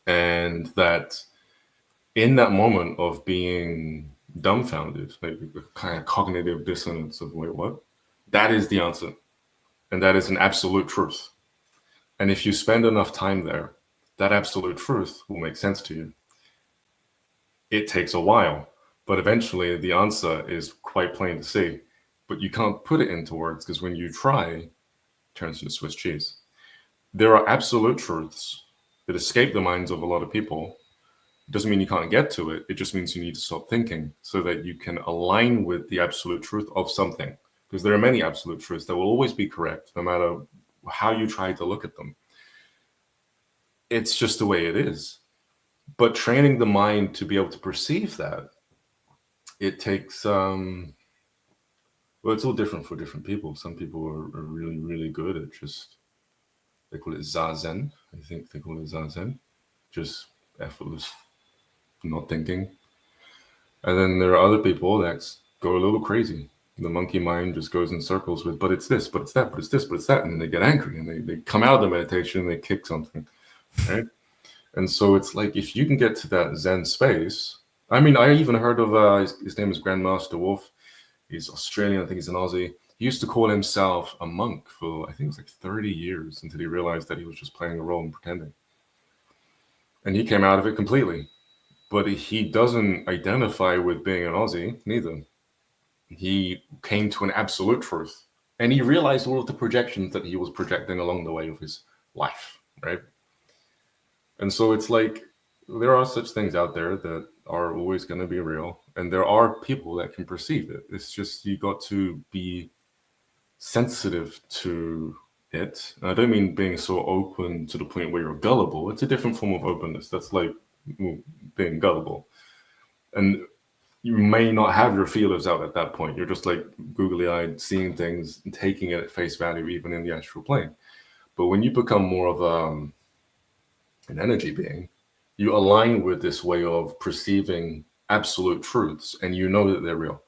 And that in that moment of being dumbfounded, like the kind of cognitive dissonance of, wait, what? That is the answer. And that is an absolute truth. And if you spend enough time there, that absolute truth will make sense to you. It takes a while, but eventually the answer is quite plain to see. But you can't put it into words, because when you try, it turns into Swiss cheese. There are absolute truths that escape the minds of a lot of people. It doesn't mean you can't get to it. It just means you need to stop thinking so that you can align with the absolute truth of something. Because there are many absolute truths that will always be correct, no matter how you try to look at them. It's just the way it is. But training the mind to be able to perceive that, it takes, well, it's all different for different people. Some people are really, really good at just, they call it zazen. I think they call it zazen. Just effortless, not thinking. And then there are other people that go a little crazy. The monkey mind just goes in circles with, but it's this, but it's that, but it's this, but it's that. And then they get angry and they come out of the meditation and they kick something, right? And so it's like, if you can get to that Zen space, I mean, I even heard of, his name is Grandmaster Wolf. He's Australian, I think he's an Aussie. He used to call himself a monk for, I think it was like 30 years until he realized that he was just playing a role and pretending. And he came out of it completely. But he doesn't identify with being an Aussie, neither. He came to an absolute truth. And he realized all of the projections that he was projecting along the way of his life, right? And so it's like, there are such things out there that are always going to be real. And there are people that can perceive it. It's just, you got to be sensitive to it. And I don't mean being so open to the point where you're gullible. It's a different form of openness. That's like being gullible. And you may not have your feelers out at that point. You're just like googly-eyed, seeing things and taking it at face value, even in the astral plane. But when you become more of an energy being, you align with this way of perceiving absolute truths, and you know that they're real.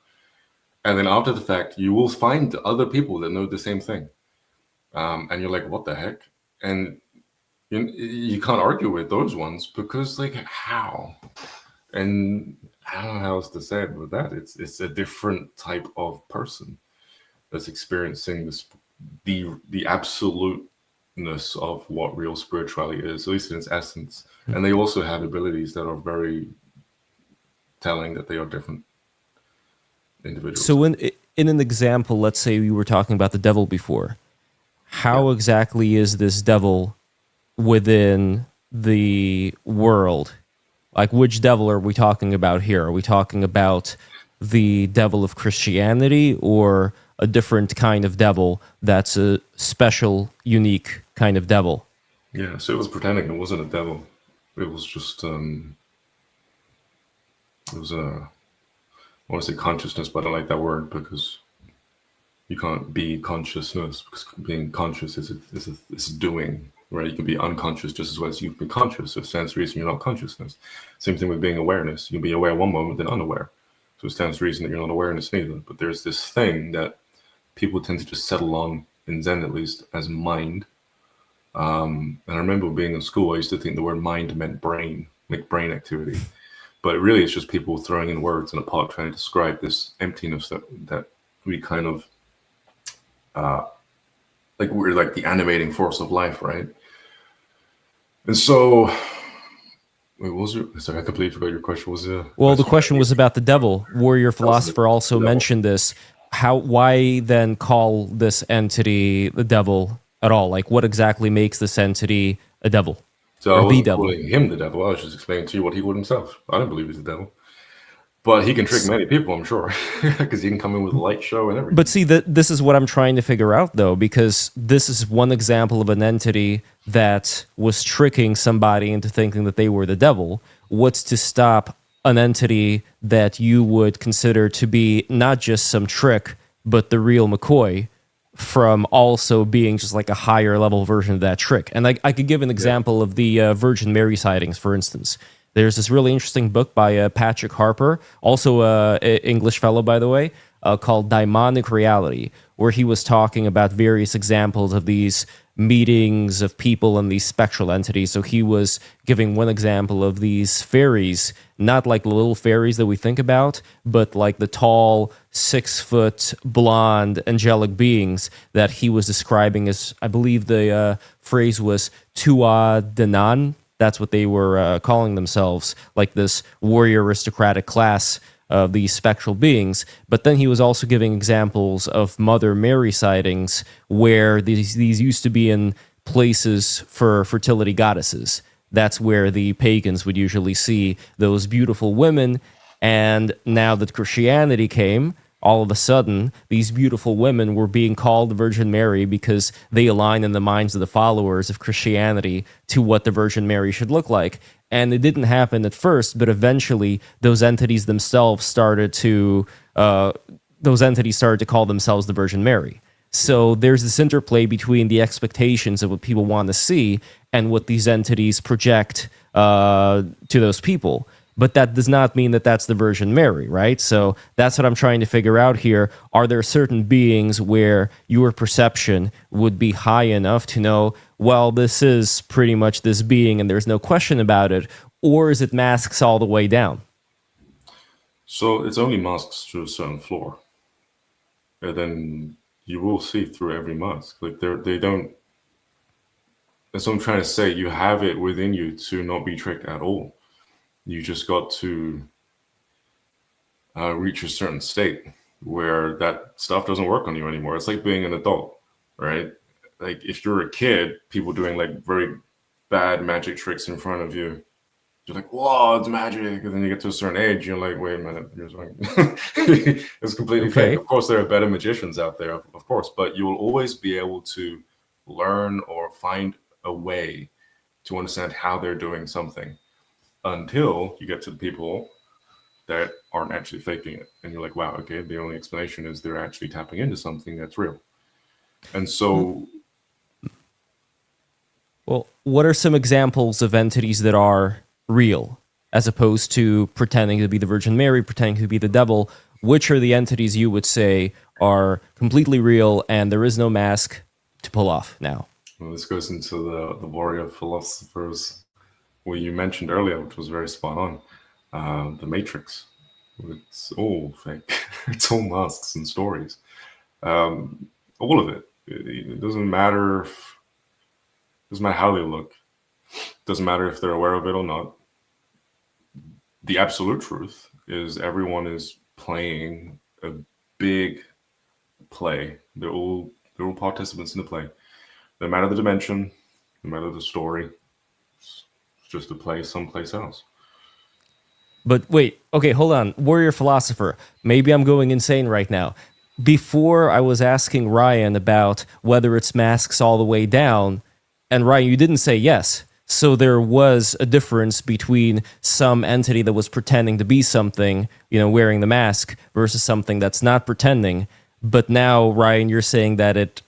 And then after the fact, you will find other people that know the same thing. And you're like, what the heck? And you can't argue with those ones, because like, how? And I don't know how else to say it with that. It's a different type of person that's experiencing this, the absoluteness of what real spirituality is, at least in its essence. And they also have abilities that are very telling that they are different individuals. So in an example, let's say we were talking about the devil before. How exactly is this devil within the world? Like, which devil are we talking about here? Are we talking about the devil of Christianity, or a different kind of devil that's a special, unique kind of devil? Yeah, so it was pretending it wasn't a devil. It was just, it was I want to say consciousness, but I don't like that word, because you can't be consciousness, because being conscious is a doing, right? You can be unconscious just as well as you can be conscious. So it stands to reason you're not consciousness. Same thing with being awareness. You'll be aware one moment, then unaware. So it stands to reason that you're not awareness neither. But there's this thing that people tend to just settle on, in Zen at least, as mind. And I remember being in school, I used to think the word mind meant brain, like brain activity. But really, it's just people throwing in words in a pot trying to describe this emptiness that we kind of, like we're like the animating force of life, right? And so, wait, what was your, sorry, I completely forgot your question. Was it? Well, the question was about the devil. Warrior Philosopher also mentioned this. Why then call this entity the devil at all? Like, what exactly makes this entity a devil? So I wasn't calling him the devil. I was just explaining to you what he would himself. I don't believe he's the devil. But he can trick many people, I'm sure, because he can come in with a light show and everything. But see, this is what I'm trying to figure out, though, because this is one example of an entity that was tricking somebody into thinking that they were the devil. What's to stop an entity that you would consider to be not just some trick, but the real McCoy, from also being just like a higher level version of that trick? And I could give an example of the Virgin Mary sightings, for instance. There's this really interesting book by Patrick Harper, also an English fellow, by the way, called Daimonic Reality, where he was talking about various examples of these meetings of people and these spectral entities. So he was giving one example of these fairies, not like the little fairies that we think about, but like the tall, 6-foot, blonde, angelic beings that he was describing as, I believe the phrase was Tua Danan. That's what they were calling themselves, like this warrior aristocratic class of these spectral beings. But then he was also giving examples of Mother Mary sightings where these used to be in places for fertility goddesses. That's where the pagans would usually see those beautiful women. And now that Christianity came, all of a sudden, these beautiful women were being called the Virgin Mary because they align in the minds of the followers of Christianity to what the Virgin Mary should look like. And it didn't happen at first, but eventually those entities themselves started to call themselves the Virgin Mary. So there's this interplay between the expectations of what people want to see and what these entities project to those people. But that does not mean that that's the Virgin Mary, right? So that's what I'm trying to figure out here. Are there certain beings where your perception would be high enough to know, well, this is pretty much this being and there's no question about it? Or is it masks all the way down? So it's only masks to a certain floor. And then you will see through every mask. Like they don't... That's what I'm trying to say. You have it within you to not be tricked at all. You just got to reach a certain state where that stuff doesn't work on you anymore. It's like being an adult, right? Like if you're a kid, people doing like very bad magic tricks in front of you, you're like, whoa, it's magic. And then you get to a certain age, you're like, wait a minute, it's completely fake. Of course, there are better magicians out there, of course, but you will always be able to learn or find a way to understand how they're doing something, until you get to the people that aren't actually faking it. And you're like, wow, okay, the only explanation is they're actually tapping into something that's real. And so... Well, what are some examples of entities that are real, as opposed to pretending to be the Virgin Mary, pretending to be the devil? Which are the entities you would say are completely real and there is no mask to pull off now? Well, this goes into the Warrior Philosophers, what you mentioned earlier, which was very spot on, the Matrix. It's all fake. It's all masks and stories. All of it. It doesn't matter how they look. It doesn't matter if they're aware of it or not. The absolute truth is everyone is playing a big play. They're all participants in the play. No matter the dimension, no matter the story, just to play someplace else. But wait, okay, hold on. Warrior Philosopher, maybe I'm going insane right now. Before I was asking Ryan about whether it's masks all the way down, and Ryan, you didn't say yes. So there was a difference between some entity that was pretending to be something, wearing the mask, versus something that's not pretending. But now, Ryan, you're saying that it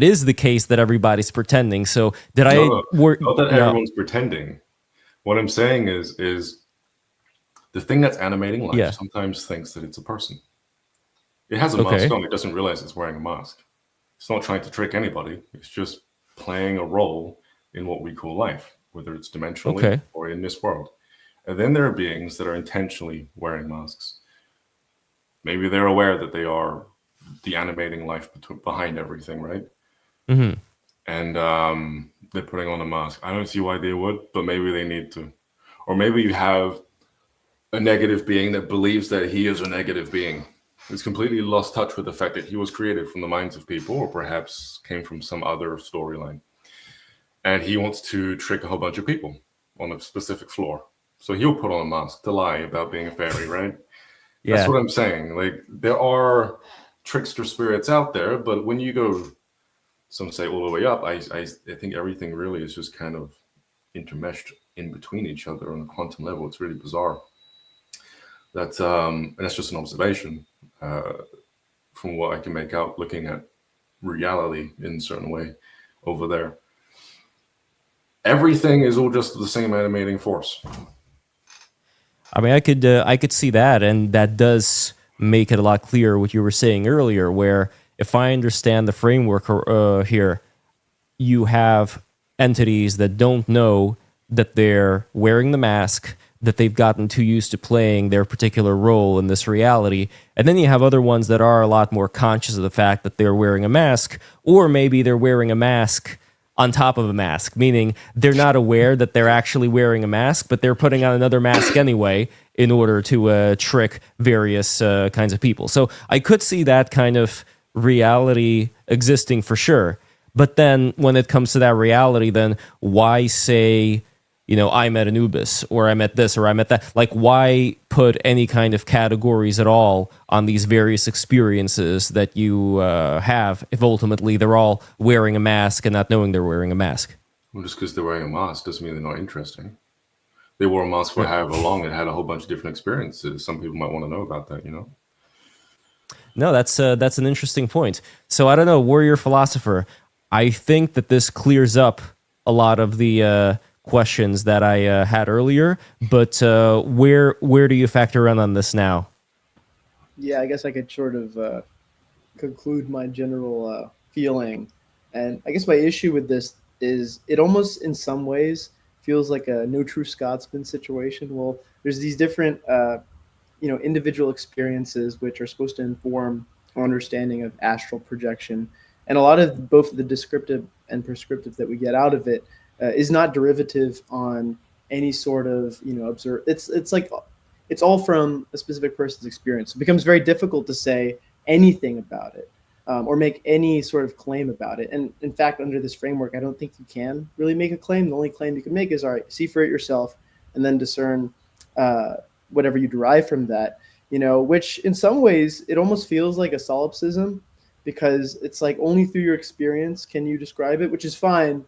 is the case that everybody's pretending. So did not that everyone's pretending. What I'm saying is the thing that's animating life sometimes thinks that it's a person. It has a mask on. It doesn't realize it's wearing a mask. It's not trying to trick anybody. It's just playing a role in what we call life, whether it's dimensionally or in this world. And then there are beings that are intentionally wearing masks. Maybe they're aware that they are the animating life behind everything, right? Mm-hmm. And they're putting on a mask. I don't see why they would, but maybe they need to. Or maybe you have a negative being that believes that he is a negative being. He's completely lost touch with the fact that he was created from the minds of people, or perhaps came from some other storyline. And he wants to trick a whole bunch of people on a specific floor. So he'll put on a mask to lie about being a fairy, right? Yeah. That's what I'm saying. Like, there are trickster spirits out there, but when you go, some say all the way up, I think everything really is just kind of intermeshed in between each other on a quantum level. It's really bizarre. And that's just an observation from what I can make out looking at reality in a certain way over there. Everything is all just the same animating force. I mean, I could see that, and that does make it a lot clearer what you were saying earlier, where if I understand the framework here, you have entities that don't know that they're wearing the mask, that they've gotten too used to playing their particular role in this reality. And then you have other ones that are a lot more conscious of the fact that they're wearing a mask, or maybe they're wearing a mask on top of a mask, meaning they're not aware that they're actually wearing a mask, but they're putting on another mask anyway in order to trick various kinds of people. So I could see that kind of reality existing for sure. But then when it comes to that reality, then why say, I met Anubis, or I met this, or I met that? Like, why put any kind of categories at all on these various experiences that you have if ultimately they're all wearing a mask and not knowing they're wearing a mask? Well, just because they're wearing a mask doesn't mean they're not interesting. They wore a mask for however long and had a whole bunch of different experiences. Some people might want to know about that, No, that's an interesting point. So I don't know, Warrior Philosopher. I think that this clears up a lot of the questions that I had earlier, but where do you factor in on this now? Yeah, I guess I could sort of conclude my general feeling. And I guess my issue with this is it almost in some ways feels like a no true Scotsman situation. Well, there's these different individual experiences which are supposed to inform our understanding of astral projection, and a lot of both the descriptive and prescriptive that we get out of it is not derivative on any sort of observe. It's like it's all from a specific person's experience. It becomes very difficult to say anything about it or make any sort of claim about it. And in fact, under this framework, I don't think you can really make a claim. The only claim you can make is, all right, see for it yourself, and then discern whatever you derive from that. Which in some ways it almost feels like a solipsism, because it's like only through your experience can you describe it, which is fine.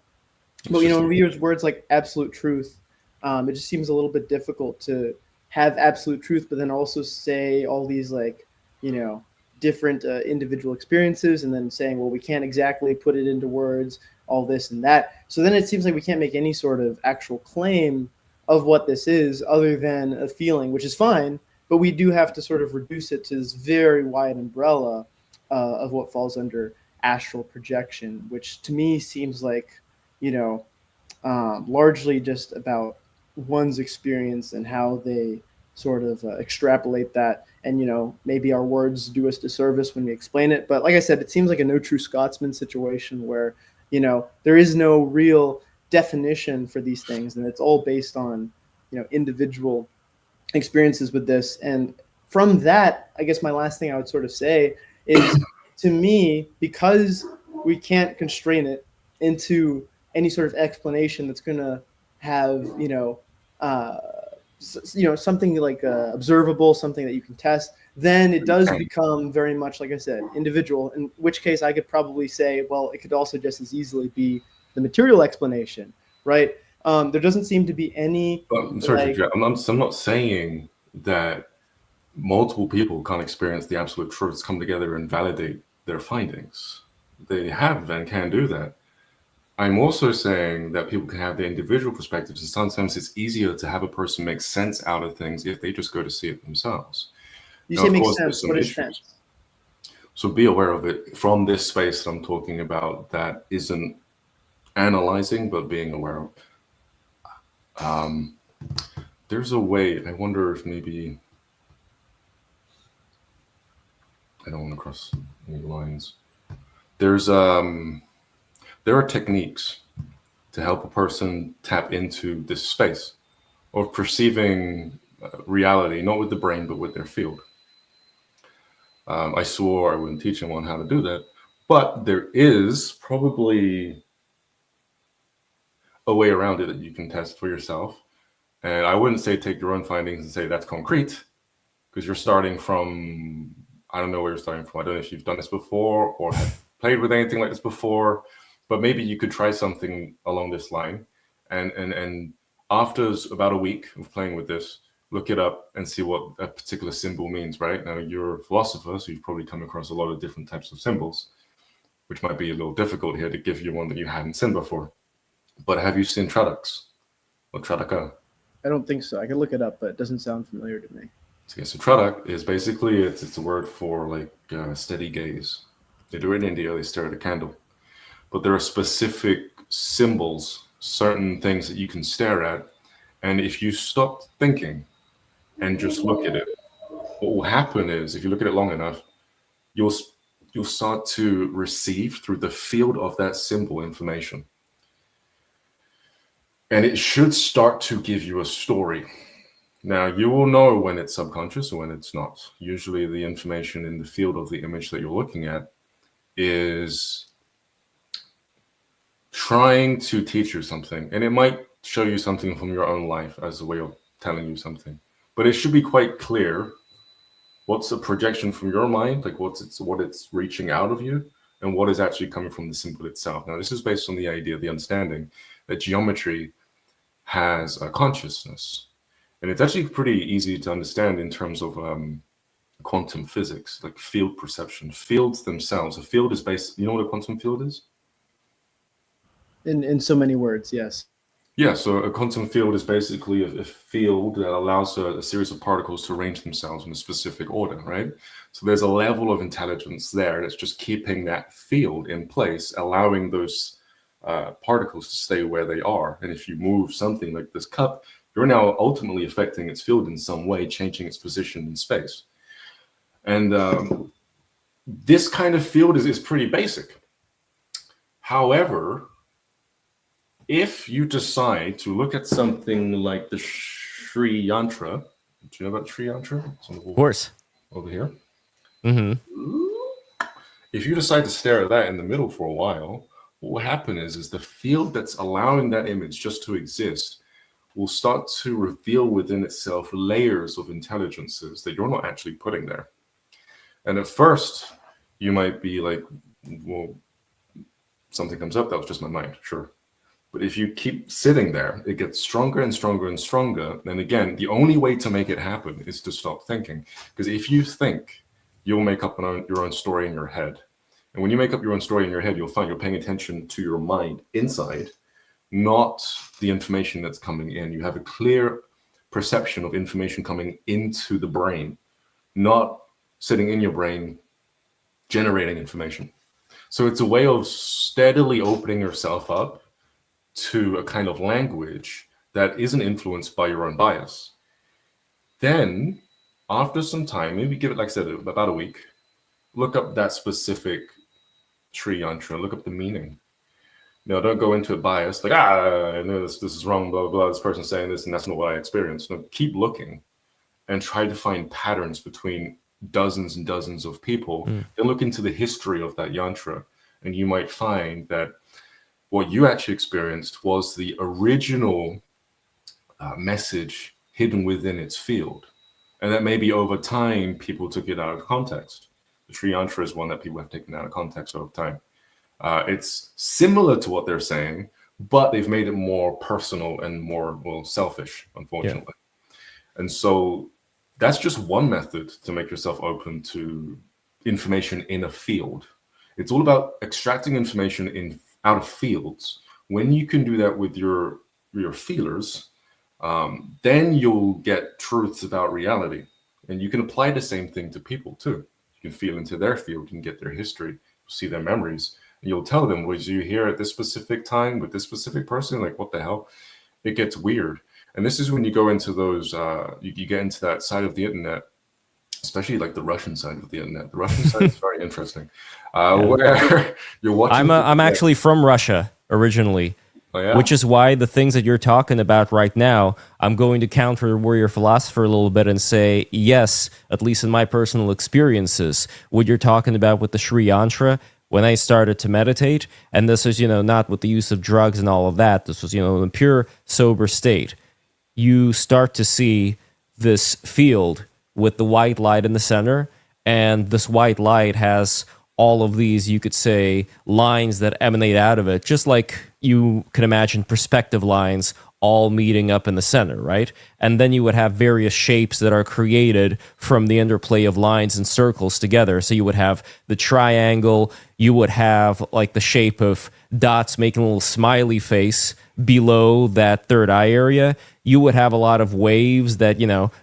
But when we use words like absolute truth, it just seems a little bit difficult to have absolute truth, but then also say all these different individual experiences, and then saying, well, we can't exactly put it into words, all this and that. So then it seems like we can't make any sort of actual claim of what this is other than a feeling, which is fine, but we do have to sort of reduce it to this very wide umbrella of what falls under astral projection, which to me seems like largely just about one's experience and how they sort of extrapolate that. And maybe our words do us disservice when we explain it, but like I said, it seems like a no true Scotsman situation where there is no real definition for these things, and it's all based on individual experiences with this. And from that, I guess my last thing I would sort of say is, to me, because we can't constrain it into any sort of explanation that's going to have something like observable, something that you can test, then it does become very much, like I said, individual, in which case I could probably say, well, it could also just as easily be the material explanation, right? There doesn't seem to be any. I'm sorry, I'm not saying that multiple people can't experience the absolute truths, come together and validate their findings. They have and can do that. I'm also saying that people can have their individual perspectives, and sometimes it's easier to have a person make sense out of things if they just go to see it themselves. You say makes sense. What is sense? So be aware of it from this space that I'm talking about, that isn't analyzing, but being aware of. There's a way, I wonder if maybe, I don't want to cross any lines. There are techniques to help a person tap into this space of perceiving reality, not with the brain, but with their field. I swore I wouldn't teach anyone how to do that, but there is probably a way around it that you can test for yourself. And I wouldn't say take your own findings and say that's concrete, because you're starting from, I don't know where you're starting from. I don't know if you've done this before or have played with anything like this before, but maybe you could try something along this line. And after about a week of playing with this, look it up and see what a particular symbol means, right? Now, you're a philosopher, so you've probably come across a lot of different types of symbols, which might be a little difficult here to give you one that you hadn't seen before. But have you seen Tradox or Tradica? I don't think so. I can look it up, but it doesn't sound familiar to me. Okay, so Tradoc is basically, it's a word for like steady gaze. They do it in India, they stare at a candle. but there are specific symbols, certain things that you can stare at. And if you stop thinking and just look at it, what will happen is, if you look at it long enough, you'll start to receive through the field of that symbol information. And it should start to give you a story. Now, you will know when it's subconscious or when it's not. Usually the information in the field of the image that you're looking at is trying to teach you something. And it might show you something from your own life as a way of telling you something. But it should be quite clear what's a projection from your mind, like what it's reaching out of you, and what is actually coming from the symbol itself. Now, this is based on the idea, the understanding that geometry has a consciousness. And it's actually pretty easy to understand in terms of quantum physics, like field perception. Fields themselves, a field is based, you know what a quantum field is? In so many words, yes. Yeah, so a quantum field is basically a field that allows a series of particles to arrange themselves in a specific order, right? So there's a level of intelligence there that's just keeping that field in place, allowing those particles to stay where they are. And if you move something like this cup, you're now ultimately affecting its field in some way, changing its position in space. And this kind of field is pretty basic. However, if you decide to look at something like the Sri Yantra, do you know about Sri Yantra? Of course. Over here. Mm-hmm. If you decide to stare at that in the middle for a while, what will happen is the field that's allowing that image just to exist will start to reveal within itself layers of intelligences that you're not actually putting there. And at first, you might be like, well, something comes up, that was just my mind, sure. But if you keep sitting there, it gets stronger and stronger and stronger. And again, the only way to make it happen is to stop thinking. Because if you think, you'll make up your own story in your head. And when you make up your own story in your head, you'll find you're paying attention to your mind inside, not the information that's coming in. You have a clear perception of information coming into the brain, not sitting in your brain generating information. So it's a way of steadily opening yourself up to a kind of language that isn't influenced by your own bias. Then, after some time, maybe give it, like I said, about a week, look up that specific Sri Yantra, look up the meaning. No, don't go into a bias, like, I know this is wrong, blah, blah, blah, this person's saying this, and that's not what I experienced. No, keep looking and try to find patterns between dozens and dozens of people. Then look into the history of that yantra, and you might find that what you actually experienced was the original message hidden within its field. And that maybe over time, people took it out of context. The Sri Yantra is one that people have taken out of context over time. It's similar to what they're saying, but they've made it more personal and more, well, selfish, unfortunately. Yeah. And so that's just one method to make yourself open to information in a field. It's all about extracting information out of fields. When you can do that with your feelers, then you'll get truths about reality. And you can apply the same thing to people too. You can feel into their field, you can get their history, see their memories. And you'll tell them, was you here at this specific time with this specific person? Like, what the hell? It gets weird. And this is when you go into those, you get into that side of the internet, especially like the Russian side of the internet. The Russian side is very interesting. Where you're watching. I'm actually from Russia originally, yeah? Which is why the things that you're talking about right now, I'm going to counter Warrior Philosopher a little bit and say, yes, at least in my personal experiences, what you're talking about with the Sri Yantra, when I started to meditate, and this is, not with the use of drugs and all of that, this was, in a pure sober state, you start to see this field with the white light in the center, and this white light has all of these, you could say, lines that emanate out of it, just like you can imagine perspective lines all meeting up in the center, right? And then you would have various shapes that are created from the interplay of lines and circles together. So you would have the triangle, you would have like the shape of dots making a little smiley face below that third eye area. You would have a lot of waves that,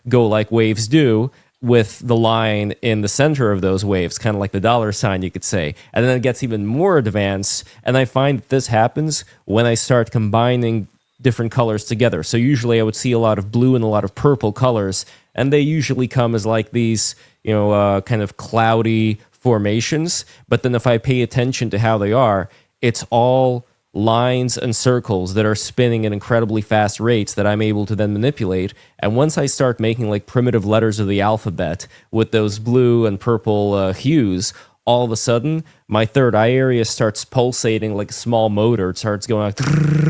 go like waves do. with the line in the center of those waves, kind of like the dollar sign, you could say. And then it gets even more advanced. And I find that this happens when I start combining different colors together. So usually I would see a lot of blue and a lot of purple colors, and they usually come as like these, kind of cloudy formations. But then if I pay attention to how they are, it's all lines and circles that are spinning at incredibly fast rates that I'm able to then manipulate. And once I start making like primitive letters of the alphabet with those blue and purple hues, all of a sudden my third eye area starts pulsating like a small motor. It starts going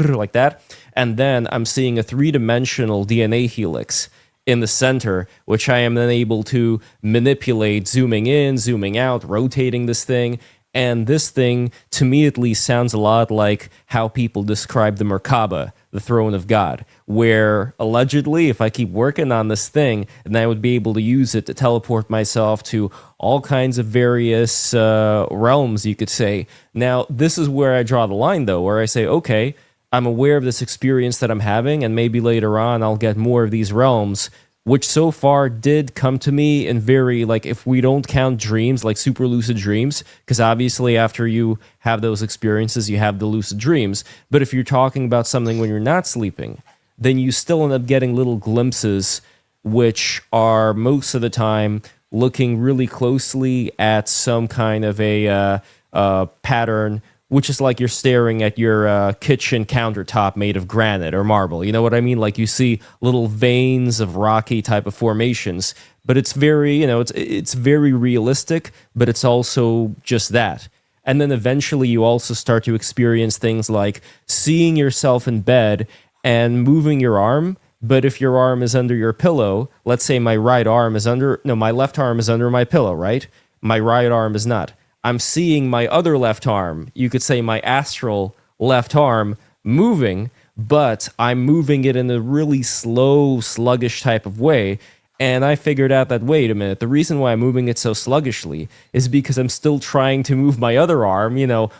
like that. And then I'm seeing a three-dimensional DNA helix in the center, which I am then able to manipulate, zooming in, zooming out, rotating this thing. And this thing, to me at least, sounds a lot like how people describe the Merkaba, the throne of God, where allegedly, if I keep working on this thing, then I would be able to use it to teleport myself to all kinds of various realms, you could say. Now, this is where I draw the line, though, where I say, okay, I'm aware of this experience that I'm having, and maybe later on I'll get more of these realms, which so far did come to me in very, like, if we don't count dreams, like super lucid dreams, because obviously after you have those experiences, you have the lucid dreams. But if you're talking about something when you're not sleeping, then you still end up getting little glimpses, which are most of the time looking really closely at some kind of a pattern, which is like you're staring at your kitchen countertop made of granite or marble. You know what I mean? Like you see little veins of rocky type of formations, but it's very, it's very realistic, but it's also just that. And then eventually you also start to experience things like seeing yourself in bed and moving your arm. But if your arm is under your pillow, let's say my left arm is under my pillow, right? My right arm is not. I'm seeing my other left arm, you could say my astral left arm, moving, but I'm moving it in a really slow, sluggish type of way. And I figured out that, wait a minute, the reason why I'm moving it so sluggishly is because I'm still trying to move my other arm,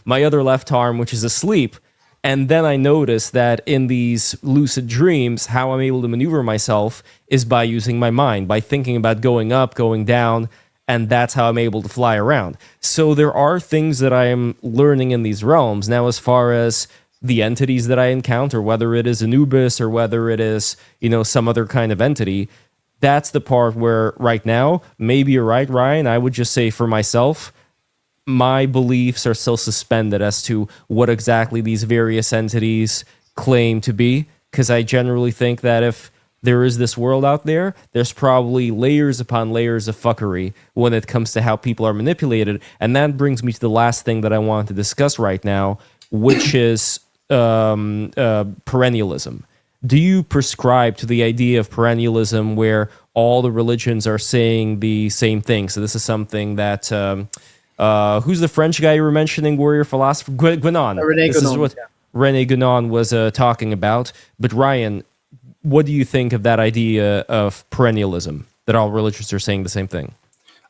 my other left arm, which is asleep. And then I noticed that in these lucid dreams, how I'm able to maneuver myself is by using my mind, by thinking about going up, going down, and that's how I'm able to fly around. So there are things that I am learning in these realms. Now, as far as the entities that I encounter, whether it is Anubis or whether it is, some other kind of entity, that's the part where right now, maybe you're right, Ryan, I would just say for myself, my beliefs are still suspended as to what exactly these various entities claim to be, because I generally think that if there is this world out there, there's probably layers upon layers of fuckery when it comes to how people are manipulated. And that brings me to the last thing that I want to discuss right now, which is perennialism. Do you prescribe to the idea of perennialism where all the religions are saying the same thing? So this is something that... who's the French guy you were mentioning, Warrior Philosopher? Guénon. This is what René Guénon was talking about. But Ryan, what do you think of that idea of perennialism, that all religions are saying the same thing?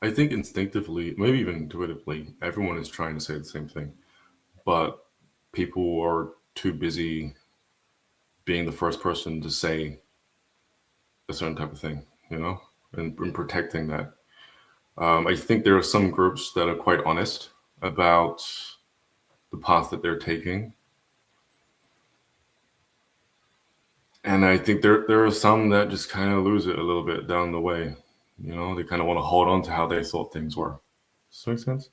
I think instinctively, maybe even intuitively, everyone is trying to say the same thing. But people are too busy being the first person to say a certain type of thing, and protecting that. I think there are some groups that are quite honest about the path that they're taking. And I think there are some that just kind of lose it a little bit down the way. They kind of want to hold on to how they thought things were. Does that make sense?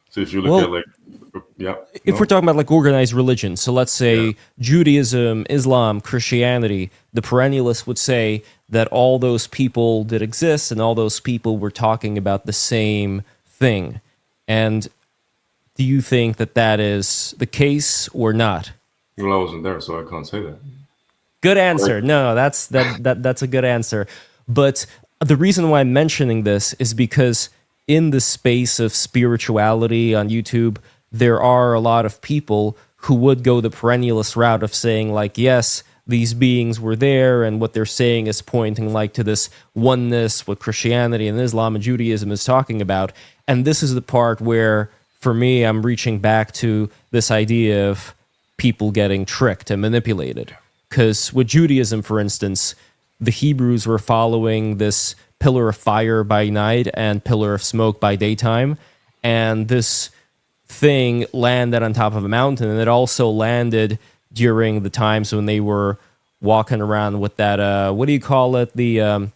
So if you look at if we're talking about like organized religion, so let's say Judaism, Islam, Christianity, the perennialists would say that all those people did exist and all those people were talking about the same thing. And do you think that that is the case or not? Well, I wasn't there, so I can't say that. Good answer. No, that's a good answer. But the reason why I'm mentioning this is because in the space of spirituality on YouTube, there are a lot of people who would go the perennialist route of saying like, yes, these beings were there, and what they're saying is pointing like to this oneness, what Christianity and Islam and Judaism is talking about. And this is the part where, for me, I'm reaching back to this idea of people getting tricked and manipulated. Because with Judaism, for instance, the Hebrews were following this pillar of fire by night and pillar of smoke by daytime. And this thing landed on top of a mountain, and it also landed during the times when they were walking around with that what do you call it, the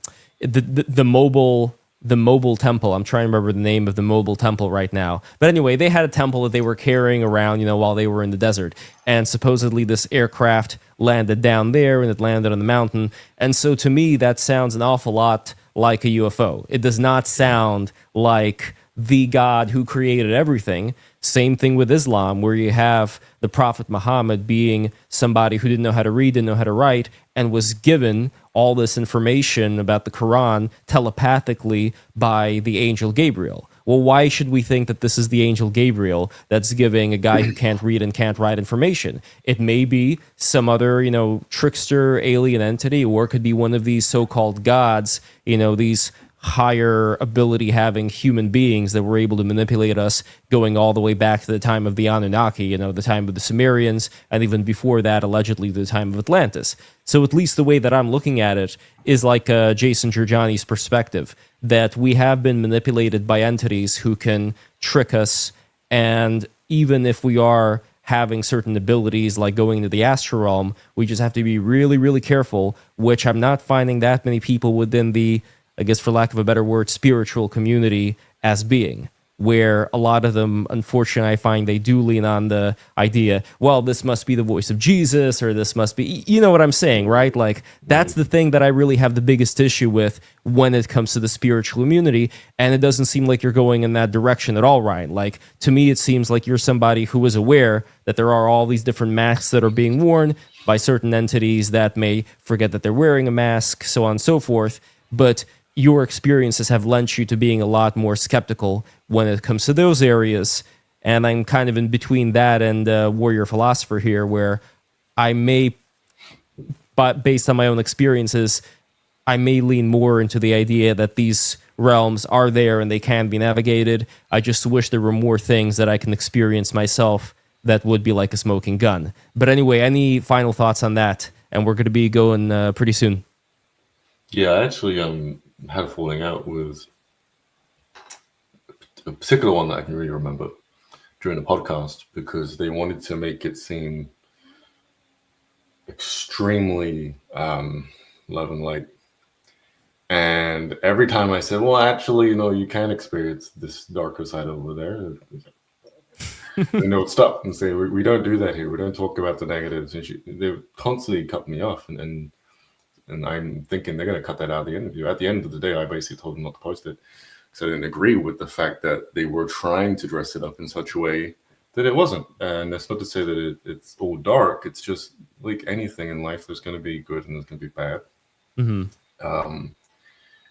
mobile temple. I'm trying to remember the name of the mobile temple right now, but anyway, they had a temple that they were carrying around, while they were in the desert, and supposedly this aircraft landed down there and it landed on the mountain. And so to me that sounds an awful lot like a UFO. It does not sound like the God who created everything. Same thing with Islam, where you have the Prophet Muhammad being somebody who didn't know how to read, didn't know how to write, and was given all this information about the Quran telepathically by the angel Gabriel. Well, why should we think that this is the angel Gabriel that's giving a guy who can't read and can't write information? It may be some other, trickster alien entity, or it could be one of these so-called gods, these higher ability having human beings that were able to manipulate us, going all the way back to the time of the Anunnaki, the time of the Sumerians, and even before that, allegedly the time of Atlantis. So at least the way that I'm looking at it is like Jason Giorgiani's perspective, that we have been manipulated by entities who can trick us, and even if we are having certain abilities like going into the astral realm, we just have to be really, really careful, which I'm not finding that many people within the, I guess for lack of a better word, spiritual community as being, where a lot of them, unfortunately, I find they do lean on the idea, well, this must be the voice of Jesus, or this must be, you know what I'm saying, right? Like, that's the thing that I really have the biggest issue with when it comes to the spiritual community, and it doesn't seem like you're going in that direction at all, Ryan. Like, to me, it seems like you're somebody who is aware that there are all these different masks that are being worn by certain entities that may forget that they're wearing a mask, so on and so forth, but your experiences have lent you to being a lot more skeptical when it comes to those areas. And I'm kind of in between that and Warrior Philosopher here, where I may, but based on my own experiences, I may lean more into the idea that these realms are there and they can be navigated. I just wish there were more things that I can experience myself that would be like a smoking gun. But anyway, any final thoughts on that? And we're going to be going pretty soon. Yeah, I actually had a falling out with a particular one that I can really remember during the podcast, because they wanted to make it seem extremely love and light. And every time I said, well, actually, you can experience this darker side over there, they would stop and say, we don't do that here. We don't talk about the negatives. And they would constantly cut me off. And I'm thinking they're going to cut that out of the interview. At the end of the day, I basically told them not to post it, because I didn't agree with the fact that they were trying to dress it up in such a way that it wasn't. And that's not to say that it's all dark. It's just like anything in life, there's going to be good and there's going to be bad. Mm-hmm.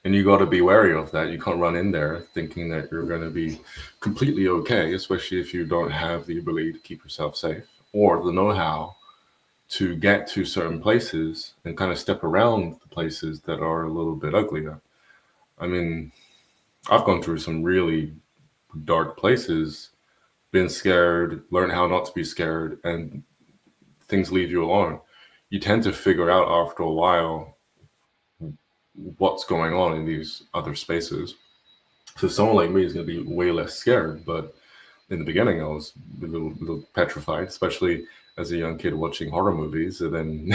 And you got to be wary of that. You can't run in there thinking that you're going to be completely okay, especially if you don't have the ability to keep yourself safe or the know-how to get to certain places and kind of step around the places that are a little bit uglier. I mean, I've gone through some really dark places, been scared, learned how not to be scared, and things leave you alone. You tend to figure out after a while what's going on in these other spaces. So someone like me is going to be way less scared, but in the beginning I was a little petrified, especially as a young kid watching horror movies, and then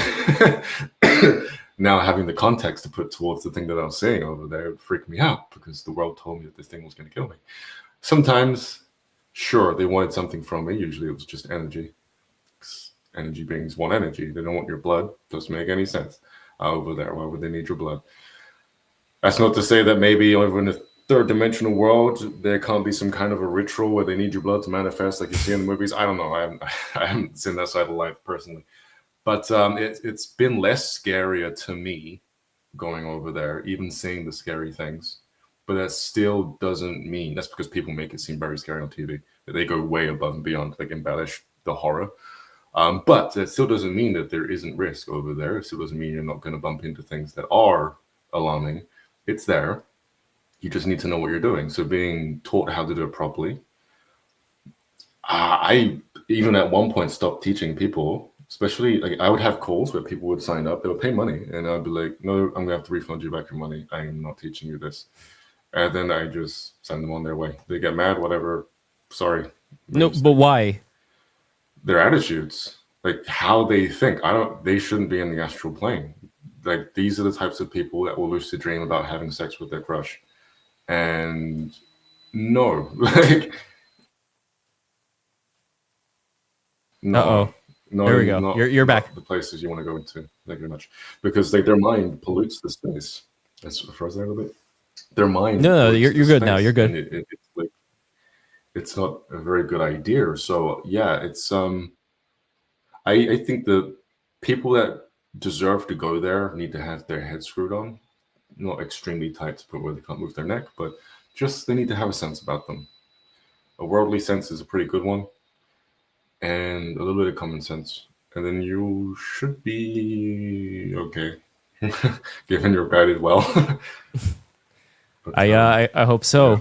now having the context to put towards the thing that I was seeing over there, it freaked me out because the world told me that this thing was going to kill me. Sometimes, sure, they wanted something from me. Usually it was just energy. Energy beings want energy. They don't want your blood. Doesn't make any sense over there. Why would they need your blood? That's not to say that maybe over in the third dimensional world, there can't be some kind of a ritual where they need your blood to manifest like you see in the movies. I don't know. I haven't seen that side of life personally. But it's been less scarier to me going over there, even seeing the scary things. But that still doesn't mean, that's because people make it seem very scary on TV, that they go way above and beyond, like embellish the horror. But that still doesn't mean that there isn't risk over there. It still doesn't mean you're not going to bump into things that are alarming. It's there. You just need to know what you're doing. So being taught how to do it properly. I even at one point stopped teaching people especially like I would have calls where people would sign up, they would pay money, and I'd be like, no, I'm gonna have to refund you back your money. I am not teaching you this. And then I just send them on their way. They get mad, whatever. Sorry. No, but why? Their attitudes, like how they think. They shouldn't be in the astral plane. Like these are the types of people that will lucid dream about having sex with their crush. And no, like no. Uh-oh. No, there we go. You're back. The places you want to go into. Thank you very much. Because like their mind pollutes the space. That's frozen a little bit. Their mind. No, you're good now. You're good. It's like it's not a very good idea. So yeah, it's I think the people that deserve to go there need to have their head screwed on, not extremely tight to the point where they can't move their neck, but just they need to have a sense about them. A worldly sense is a pretty good one, and a little bit of common sense, and then you should be okay, given you're guided well. But, I hope so. Yeah.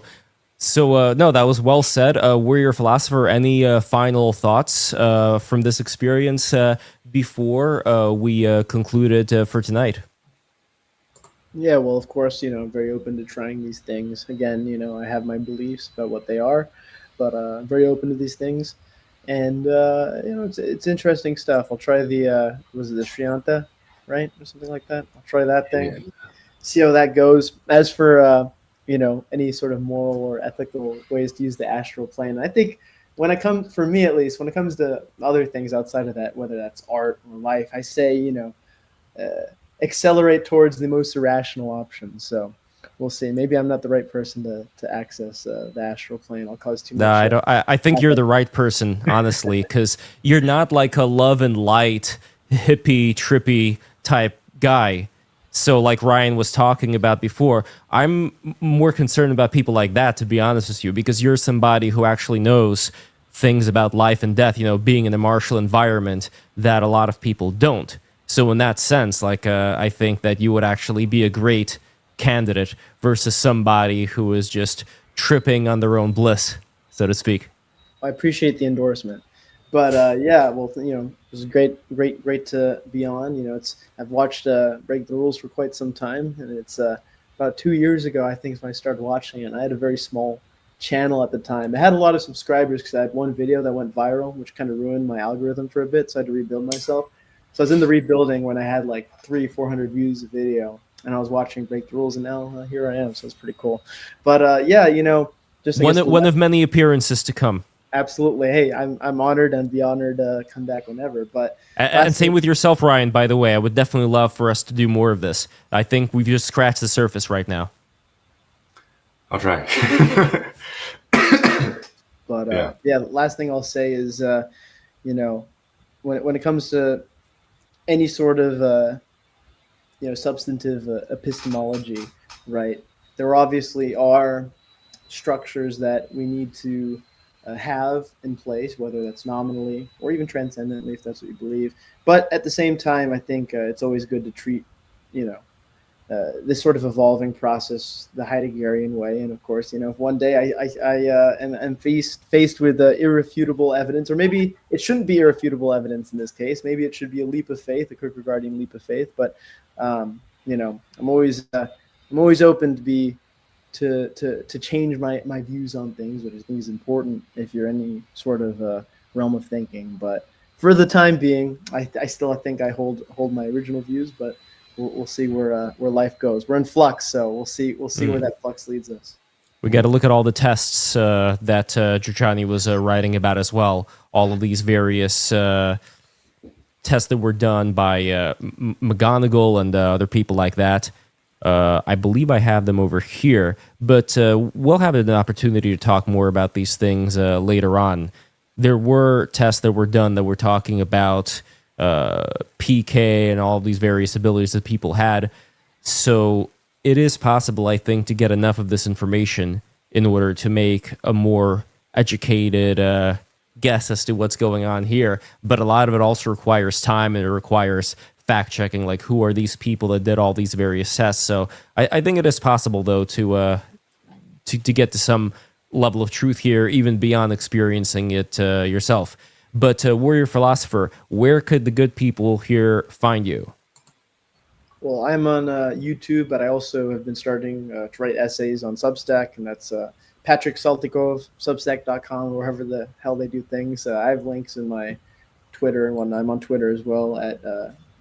So, no, that was well said. Warrior Philosopher, any final thoughts from this experience before we concluded for tonight? Yeah, well, of course, I'm very open to trying these things. Again, I have my beliefs about what they are, but I'm very open to these things. And, it's interesting stuff. I'll try was it the Shriyanta, right? Or something like that. I'll try that thing. Yeah. See how that goes. As for any sort of moral or ethical ways to use the astral plane, I think for me at least, when it comes to other things outside of that, whether that's art or life, I say accelerate towards the most irrational options. So we'll see. Maybe I'm not the right person to access the astral plane. I'll cause too much. No, I don't. I think you're the right person, honestly, because you're not like a love and light hippie trippy type guy. So like Ryan was talking about before, I'm more concerned about people like that, to be honest with you, because you're somebody who actually knows things about life and death, being in a martial environment that a lot of people don't. So in that sense, I think that you would actually be a great candidate versus somebody who is just tripping on their own bliss, so to speak. I appreciate the endorsement. But yeah, well, it was great to be on. I've watched Break the Rules for quite some time, and it's about 2 years ago, I think, is when I started watching it. And I had a very small channel at the time. I had a lot of subscribers because I had one video that went viral, which kind of ruined my algorithm for a bit, so I had to rebuild myself. So I was in the rebuilding when I had like 300-400 views a video, and I was watching Break the Rules, and now here I am. So it's pretty cool. But yeah, just one of many appearances to come. Absolutely. Hey, I'm honored and be honored to come back whenever. But and same with yourself, Ryan, by the way. I would definitely love for us to do more of this. I think we've just scratched the surface right now. I'll try. But yeah, the last thing I'll say is when it comes to any sort of substantive epistemology, right? There obviously are structures that we need to have in place, whether that's nominally or even transcendently, if that's what you believe. But at the same time, I think it's always good to treat, this sort of evolving process the Heideggerian way. And of course, if one day I am faced with irrefutable evidence, or maybe it shouldn't be irrefutable evidence in this case. Maybe it should be a leap of faith, a Kierkegaardian leap of faith. But I'm always open to change my views on things, which I think is important if you're any sort of realm of thinking. But for the time being, I still think I hold my original views, but we'll see where life goes. We're in flux, so we'll see where that flux leads us. We got to look at all the tests that Giuliani was writing about as well. All of these various tests that were done by McGonagall and other people like that. I believe I have them over here, but we'll have an opportunity to talk more about these things later on. There were tests that were done that were talking about PK and all of these various abilities that people had. So it is possible, I think, to get enough of this information in order to make a more educated guess as to what's going on here. But a lot of it also requires time, and it requires fact-checking, like who are these people that did all these various tests. So I think it is possible, though, to get to some level of truth here, even beyond experiencing it yourself. But Warrior Philosopher, where could the good people here find you? Well, I'm on YouTube, but I also have been starting to write essays on Substack, and that's Patrick Saltykov, Substack.com, wherever the hell they do things. I have links in my Twitter and whatnot. I'm on Twitter as well at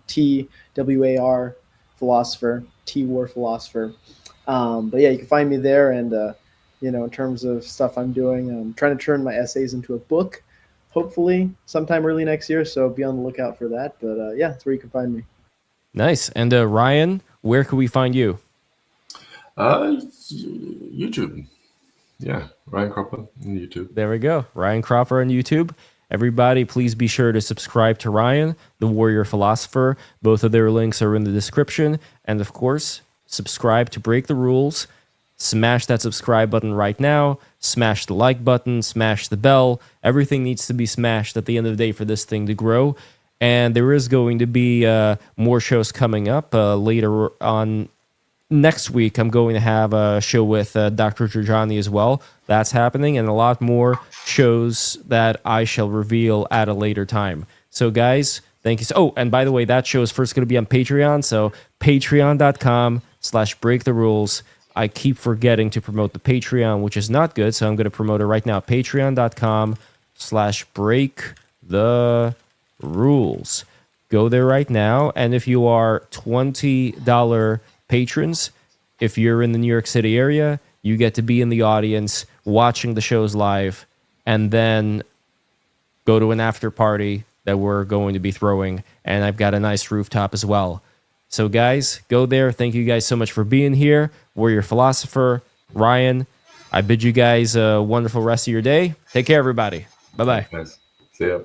TWAR Philosopher, T-War Philosopher. But yeah, you can find me there. And, in terms of stuff I'm doing, I'm trying to turn my essays into a book, hopefully sometime early next year. So be on the lookout for that. But yeah, that's where you can find me. Nice. And Ryan, where can we find you? YouTube. Yeah, Ryan Cropper on YouTube. There we go. Ryan Cropper on YouTube. Everybody, please be sure to subscribe to Ryan, the Warrior Philosopher. Both of their links are in the description. And of course, subscribe to Break the Rules. Smash that subscribe button right now. Smash the like button. Smash the bell. Everything needs to be smashed at the end of the day for this thing to grow. And there is going to be more shows coming up later on. Next week, I'm going to have a show with Dr. Giorgiani as well. That's happening, and a lot more shows that I shall reveal at a later time. So, guys, thank you. Oh, and by the way, that show is first going to be on Patreon. So, patreon.com/breaktherules. I keep forgetting to promote the Patreon, which is not good. So, I'm going to promote it right now. Patreon.com/breaktherules. Go there right now. And if you are $20 patrons, if you're in the New York City area, you get to be in the audience watching the shows live and then go to an after party that we're going to be throwing. And I've got a nice rooftop as well. So guys, go there. Thank you guys so much for being here. Warrior Philosopher, Ryan, I bid you guys a wonderful rest of your day. Take care, everybody. Bye-bye. Nice. See ya.